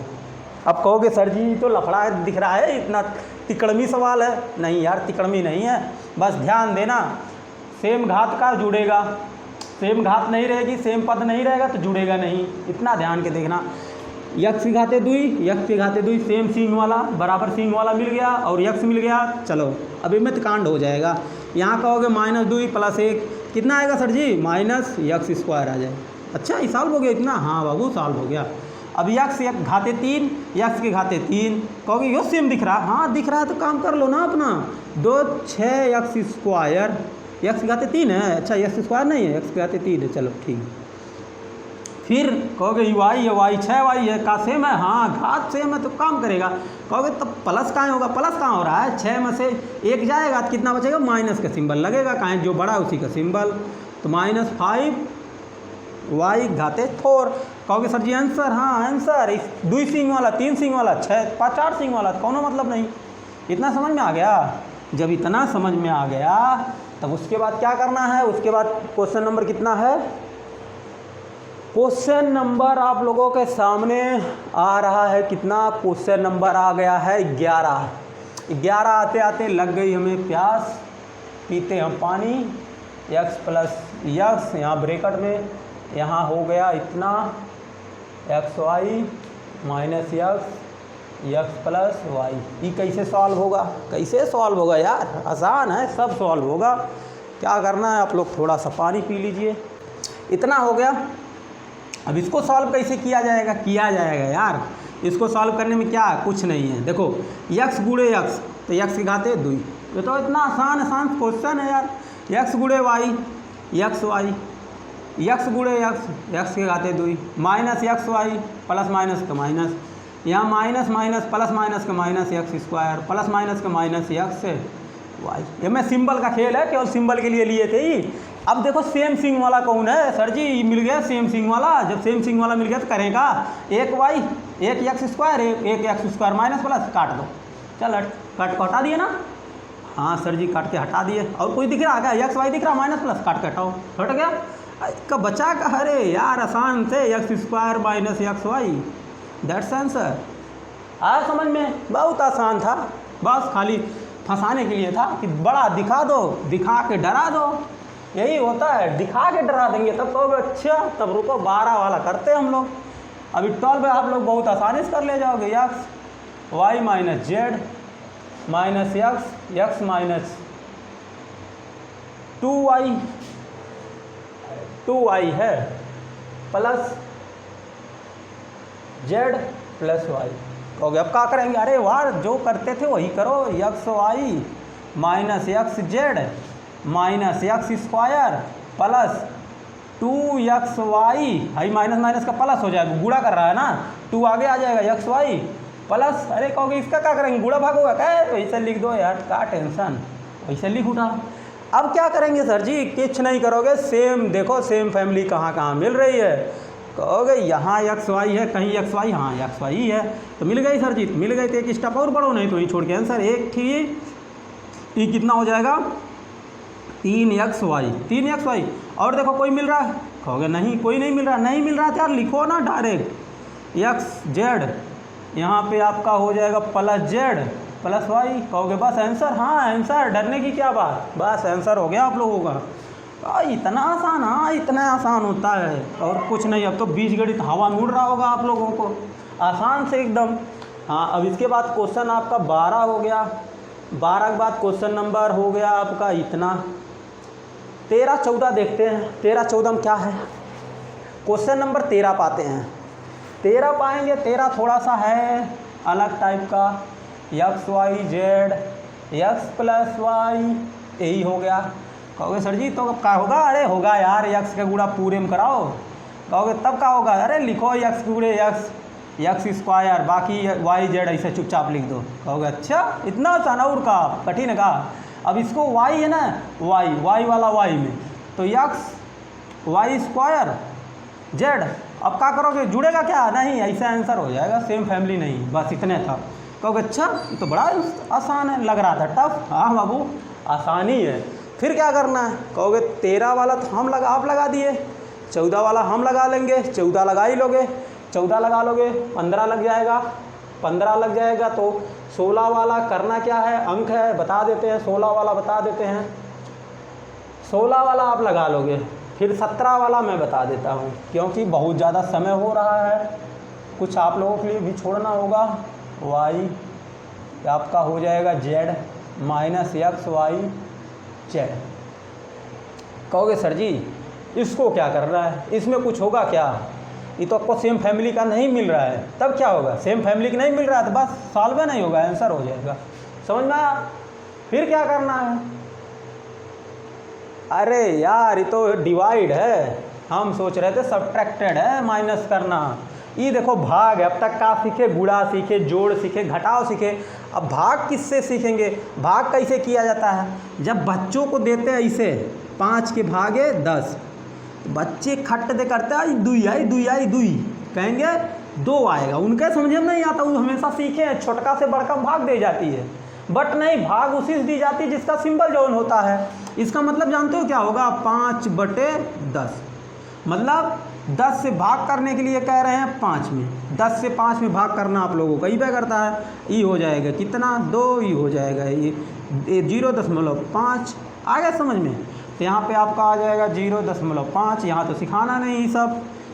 अब कहोगे सर जी तो लफड़ा दिख रहा है, इतना तिकड़मी सवाल है। नहीं यार तिकड़मी नहीं है, बस ध्यान देना। सेम घात का जुड़ेगा, सेम घात नहीं रहेगी, सेम पद नहीं रहेगा तो जुड़ेगा नहीं। इतना ध्यान के देखना। यक्स के घाते 2, यक्स के घाते 2 सेम सींग वाला बराबर सींग वाला मिल गया और यक्स मिल गया। चलो अभी मित कांड हो जाएगा। यहाँ कहोगे -2 प्लस 1 कितना आएगा सर जी, माइनस यक्स स्क्वायर आ जाए। अच्छा ये सॉल्व हो गया इतना, हाँ बाबू सॉल्व हो गया। अब यक्स घाते 3, यक्स के घाते 3 कहोगे यो सेम दिख रहा है, हाँ दिख रहा है तो काम कर लो ना अपना। 2 6 यक्स स्क्वायर, यक्स के घाते 3 है, अच्छा यक्स स्क्वायर नहीं है, यक्स के घाते 3 है, चलो ठीक। फिर कहोगे वाई है, वाई 6y है, का सेम है, हाँ घात सेम है तो काम करेगा। कहोगे तब प्लस कहाँ होगा, प्लस कहाँ हो रहा है, 6 में से 1 जाएगा तो कितना बचेगा, माइनस का सिंबल लगेगा, कहाँ जो बड़ा है उसी का सिंबल। तो -5y घाते 4। कहोगे सर जी आंसर, हाँ आंसर 2 सींग वाला 3 सींग वाला 4 सींग वाला, कोनो मतलब नहीं। इतना समझ में आ गया। जब इतना समझ में आ गया तब उसके बाद क्या करना है, उसके बाद क्वेश्चन नंबर कितना है, क्वेश्चन नंबर आप लोगों के सामने आ रहा है कितना, क्वेश्चन नंबर आ गया है 11। 11 आते आते लग गई हमें प्यास, पीते हम पानी। x प्लस यक्स यहाँ ब्रैकेट में, यहाँ हो गया इतना xy minus X plus Y. ये कैसे सॉल्व होगा, कैसे सॉल्व होगा यार, आसान है, सब सॉल्व होगा। क्या करना है आप लोग थोड़ा सा पानी पी लीजिए। इतना हो गया। अब इसको सॉल्व कैसे किया जाएगा, यार इसको सॉल्व करने में क्या कुछ नहीं है। देखो यक्स गुणे यक्स तो यक्स के घाते 2, ये तो इतना आसान क्वेश्चन है यार। यक्स गुणे वाई यक्स वाई, यक्स गुणे यक्स यक्स के घाते 2 minus X Y plus minus का माइनस, यहाँ माइनस माइनस प्लस माइनस का minus X square plus minus का माइनस एक्स वाई। ये मैं सिंबल का खेल है, केवल सिंबल के लिए लिए थे ही। अब देखो सेम सिंग वाला कौन है सर जी, मिल गया सेम सिंग वाला। जब सेम सिंग वाला मिल गया तो करेगा एक वाई एक एक्स स्क्वायर एक एक्स स्क्वायर माइनस प्लस काट दो। चल कट को हटा दिए ना। हाँ सर जी काट के हटा दिए। और कोई दिख रहा क्या? एक्स वाई दिख रहा, माइनस प्लस काट के हटाओ, हट गया। इसका बचा का, अरे यार आसान से X square minus X Y, that's answer. आया समझ में? बहुत आसान था, बस खाली फंसाने के लिए था कि बड़ा दिखा दो, दिखा के डरा दो। यही होता है, दिखा के डरा देंगे तब कहोगे अच्छा, तब रुको 12 वाला करते हैं हम लोग। अभी 12 आप लोग बहुत आसानी से कर ले जाओगे। X Y minus Z minus X minus 2y है प्लस जेड प्लस वाई। कहोगे अब क्या करेंगे? अरे वाह, जो करते थे वही करो। X Y minus X Z minus X square plus 2x Y, हाई माइनस माइनस का प्लस हो जाएगा, गुणा कर रहा है ना, 2 आगे आ जाएगा एक्स वाई प्लस। अरे कहोगे इसका क्या करेंगे? गुणा भाग होगा क्या? वैसे लिख दो यार, क्या टेंशन, वैसे लिख उठा। अब क्या करेंगे सर जी? कुछ नहीं करोगे, सेम देखो सेम फैमिली कहाँ कहाँ मिल रही है। कहोगे यहाँ एक्स वाई है, कहीं एक्स वाई, हाँ एक्स वाई है, तो मिल गई सर जी, मिल गई। तो एक स्टेप और बढ़ो, नहीं तो ही छोड़ के आंसर एक थी। ये कितना हो जाएगा? 3x Y. और देखो कोई मिल रहा है? कहोगे नहीं कोई नहीं मिल रहा। नहीं मिल रहा तो यार लिखो ना डायरेक्ट एक्स जेड, यहाँ पे आपका हो जाएगा प्लस जेड प्लस वाई। कहोगे बस आंसर? हाँ आंसर, डरने की क्या बात, बस आंसर हो गया आप लोगों का। इतना आसान, हाँ इतना आसान होता है और कुछ नहीं। अब तो बीजगणित हवा में उड़ रहा होगा आप लोगों को, आसान से एकदम। हाँ अब इसके बाद क्वेश्चन आपका 12 हो गया। 12 के बाद क्वेश्चन नंबर हो गया आपका इतना 13 14 देखते हैं। 13 14 में क्या है? क्वेश्चन नंबर 13 पाते हैं। 13 पाएंगे। 13 थोड़ा सा है अलग टाइप का। X Y Z X plus Y, यही हो गया। कहोगे सर जी तो अब क्या होगा? अरे होगा यार, एक्स का गुणा पूरे में कराओ। कहोगे तब क्या होगा? अरे लिखो एक्स गुणे एक्स स्क्वायर, बाकी वाई जेड ऐसे चुपचाप लिख दो। कहोगे अच्छा इतना आसान, और का कठिन का? अब इसको वाई है ना, वाई वाला वाई में, तो एक्स वाई स्क्वायर जेड। अब क्या करोगे? जुड़ेगा क्या? नहीं, ऐसा आंसर हो जाएगा, सेम फैमिली नहीं, बस इतने था। कहोगे अच्छा ये तो बड़ा आसान है, लग रहा था टफ। हाँ बाबू आसानी है। फिर क्या करना है? कहोगे 13 वाला तो आप लगा दिए, 14 वाला हम लगा लेंगे, 14 लगा ही लोगे, 14 लगा लोगे 15 लग जाएगा, 15 लग जाएगा तो 16 वाला करना क्या है? अंक है, बता देते हैं, 16 वाला बता देते हैं। 16 वाला आप लगा लोगे, फिर 17 वाला मैं बता देता हूँ, क्योंकि बहुत ज़्यादा समय हो रहा है, कुछ आप लोगों के लिए भी छोड़ना होगा। वाई आपका हो जाएगा Z minus X Y Z. कहोगे सर जी इसको क्या कर रहा है, इसमें कुछ होगा क्या? ये तो आपको सेम फैमिली का नहीं मिल रहा है, तब क्या होगा? सेम फैमिली का नहीं मिल रहा है तो बस सॉल्व नहीं होगा, आंसर हो जाएगा। समझ में आया? फिर क्या करना है? अरे यार ये तो डिवाइड है, हम सोच रहे थे सब्ट्रैक्टेड है, माइनस करना। ये देखो भाग है, अब तक का सीखे? गुणा सीखे, जोड़ सीखे, घटाव सीखे। अब भाग किससे सीखेंगे? भाग कैसे किया जाता है? जब बच्चों को देते हैं ऐसे 5 के भागे 10, बच्चे खट दे करते हैं दुई आई कहेंगे 2 आएगा, उनके समझ में नहीं आता, वो हमेशा सीखे छोटका से बड़का भाग दे जाती है। बट नहीं, भाग उसी से दी जाती है जिसका सिंबल जौन होता है। इसका मतलब जानते हो क्या होगा? 5/10, मतलब 10 से भाग करने के लिए कह रहे हैं 5 में, 10 से 5 में भाग करना आप लोगों को ही पे करता है। ये हो जाएगा कितना? 2 ही हो जाएगा, ये 0.5 आ गया समझ में? तो यहाँ पे आपका आ जाएगा 0.5। यहाँ तो सिखाना नहीं,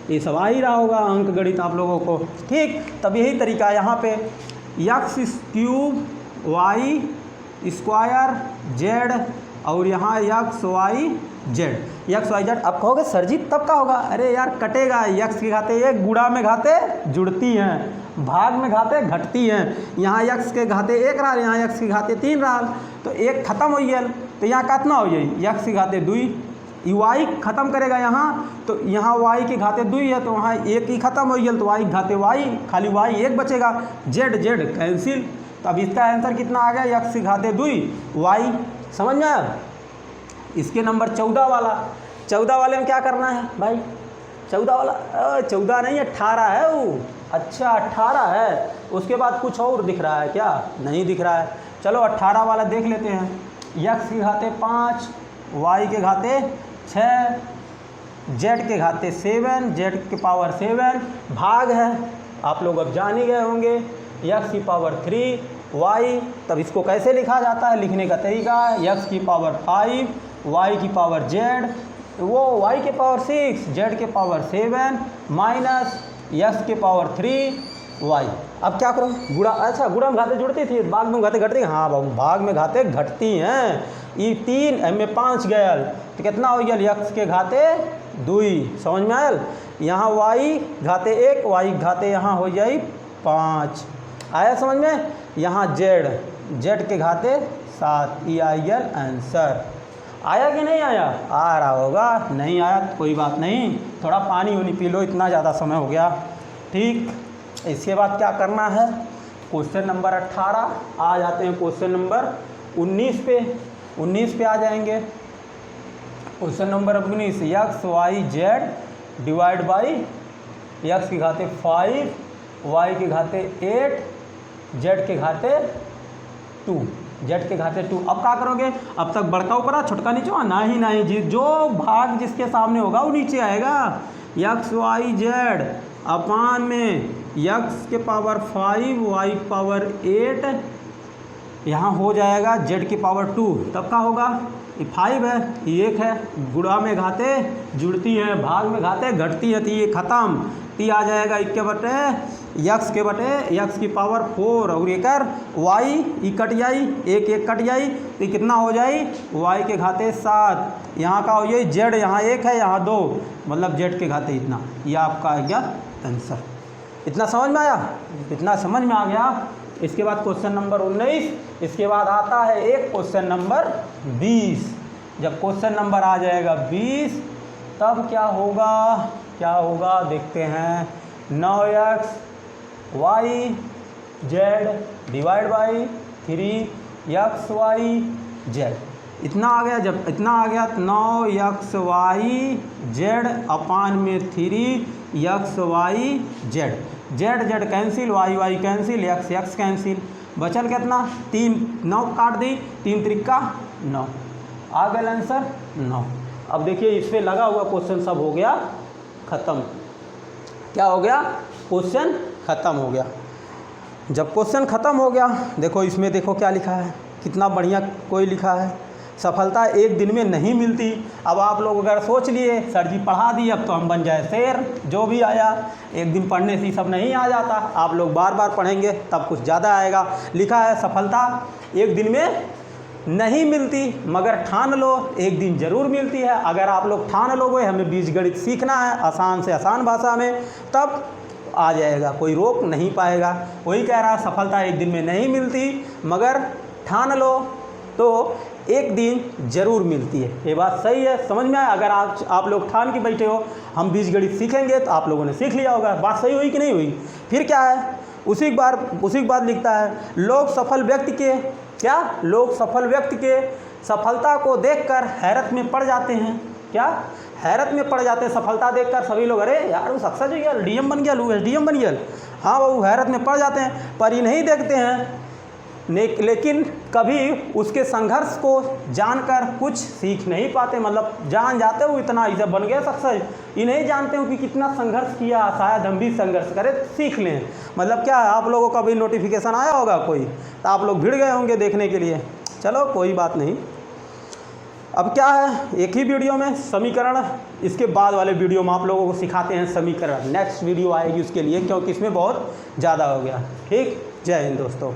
ये सब आ ही रहा होगा अंक गणित आप लोगों को, ठीक। तब यही तरीका है यहाँ पे x³ y स्क्वायर जेड और यहाँ XYZ। अब कहोगे सर जी तब क्या होगा? अरे यार कटेगा, x के घाते 1 गुणा में घाते जुड़ती हैं, भाग में घाते घटती हैं। यहाँ x के घाते 1 रहा, यहाँ x के घाते 3 रहा, तो 1 खत्म हो गया, तो यहाँ कितना हो जाए? x के घाते 2 वाई ख़त्म करेगा यहाँ, तो यहाँ वाई की घाते 2 है, तो वहाँ एक ही ख़त्म हो गया, तो वाई की घाते वाई, खाली वाई एक बचेगा, जेड कैंसिल। तो अब इसका आंसर कितना आ गया, x की घाते 2 वाई। समझ में आया। इसके नंबर 14 वाला, 14 वाले में क्या करना है भाई, 14 वाला 14 नहीं 18 है वो। अच्छा 18 है, उसके बाद कुछ और दिख रहा है क्या, नहीं दिख रहा है। चलो 18 वाला देख लेते हैं। x की घाते 5, y के घाते 6, z के घाते 7, z के पावर 7, भाग है, आप लोग अब जान ही गए होंगे, x की पावर 3 y। तब इसको कैसे लिखा जाता है, लिखने का तरीका है x की पावर 5, y की पावर z, वो y के पावर 6, z के पावर 7 माइनस x के पावर 3 y। अब क्या करो, गुणा, अच्छा गुणा में घाते जुड़ती थी, भाग में घाते घटती, हाँ बाबू भाग में घाते घटती हैं। ये 3 एम में 5 गयल, तो कितना हो गया, x के घाते 2। समझ में आयल। यहाँ y घाते 1, y घाते यहाँ हो जाए 5। आया समझ में। यहाँ z के घाते 7। ये आ गया आंसर। आया कि नहीं आया, आ रहा होगा, नहीं आया तो कोई बात नहीं, थोड़ा पानी वानी पी लो, इतना ज़्यादा समय हो गया। ठीक, इसके बाद क्या करना है, क्वेश्चन नंबर 18 आ जाते हैं, क्वेश्चन नंबर 19 पे, 19 पे आ जाएंगे। Question number 19, X Y Z divide by X की घाते 5, वाई के घाते 8, जेड के घाते 2, जेड के घाते 2। अब क्या करोगे, अब तक बड़का ऊपर छोटका नीचे, नहीं जी, जो भाग जिसके सामने होगा वो नीचे आएगा। एक्स वाई जेड अपान में एक्स के पावर 5, वाई पावर 8, यहाँ हो जाएगा जेड की पावर 2। तब क्या होगा, ये 5 है, ये 1 है, गुणा में घाते जुड़ती हैं, भाग में घाते घटती है, तो ये ख़त्म। ती आ जाएगा 1 के बटे एक्स के बटे एक्स की पावर 4, और एक वाई ई कट जाई, 1 1 कट जाई, तो कितना हो जाए, वाई के घाते 7। यहाँ का हो जाए जेड, यहाँ 1 है, यहाँ 2, मतलब जेड के घाते इतना। ये आपका आ गया आंसर। इतना समझ में आया, इतना समझ में आ गया। इसके बाद क्वेश्चन नंबर 19, इसके बाद आता है एक क्वेश्चन नंबर 20। जब क्वेश्चन नंबर आ जाएगा 20, तब क्या होगा देखते हैं। 9x Y Z divide by 3x Y Z, इतना आ गया। जब इतना आ गया, 9x वाई जेड अपान में 3x Y Z, Z cancel, Y cancel, x cancel, बचल कितना 3, 9 काट दी, 3 त्रिका 9, आ गया आंसर 9। अब देखिए इस पर लगा हुआ क्वेश्चन सब हो गया ख़त्म। क्या हो गया, क्वेश्चन ख़त्म हो गया। जब क्वेश्चन ख़त्म हो गया, देखो इसमें देखो क्या लिखा है, कितना बढ़िया कोई लिखा है, सफलता एक दिन में नहीं मिलती। अब आप लोग अगर सोच लिए सर जी पढ़ा दी, अब तो हम बन जाए शेर, जो भी आया एक दिन पढ़ने से सब नहीं आ जाता, आप लोग बार बार पढ़ेंगे तब कुछ ज़्यादा आएगा। लिखा है सफलता एक दिन में नहीं मिलती, मगर ठान लो एक दिन ज़रूर मिलती है। अगर आप लोग ठान लोगे हमें बीजगणित सीखना है आसान से आसान भाषा में, तब आ जाएगा, कोई रोक नहीं पाएगा। वही कह रहा है सफलता एक दिन में नहीं मिलती, मगर ठान लो तो एक दिन ज़रूर मिलती है। ये बात सही है, समझ में आया। अगर आप लोग ठान के बैठे हो हम बीजगणित सीखेंगे, तो आप लोगों ने सीख लिया होगा। बात सही हुई कि नहीं हुई। फिर क्या है, उसी के बाद लिखता है लोग सफल व्यक्ति के सफलता को देखकर हैरत में पड़ जाते हैं। क्या हैरत में पड़ जाते हैं सफलता देखकर सभी लोग, अरे यार वो सक्सेस हो गया, डीएम बन गया, लू एसडीएम बन गया, हाँ वो हैरत में पड़ जाते हैं, पर ये नहीं देखते हैं लेकिन कभी उसके संघर्ष को जानकर कुछ सीख नहीं पाते। मतलब जान जाते हो इतना इसे बन गया सक्सेस, ये नहीं जानते हो कि कितना संघर्ष किया, शायद हम भी संघर्ष करें सीख लें। मतलब क्या है, आप लोगों का भी नोटिफिकेशन आया होगा कोई, तो आप लोग भिड़ गए होंगे देखने के लिए। चलो कोई बात नहीं। अब क्या है, एक ही वीडियो में समीकरण, इसके बाद वाले वीडियो में आप लोगों को सिखाते हैं समीकरण। नेक्स्ट वीडियो आएगी उसके लिए, क्योंकि इसमें बहुत ज़्यादा हो गया। ठीक, जय हिंद दोस्तों।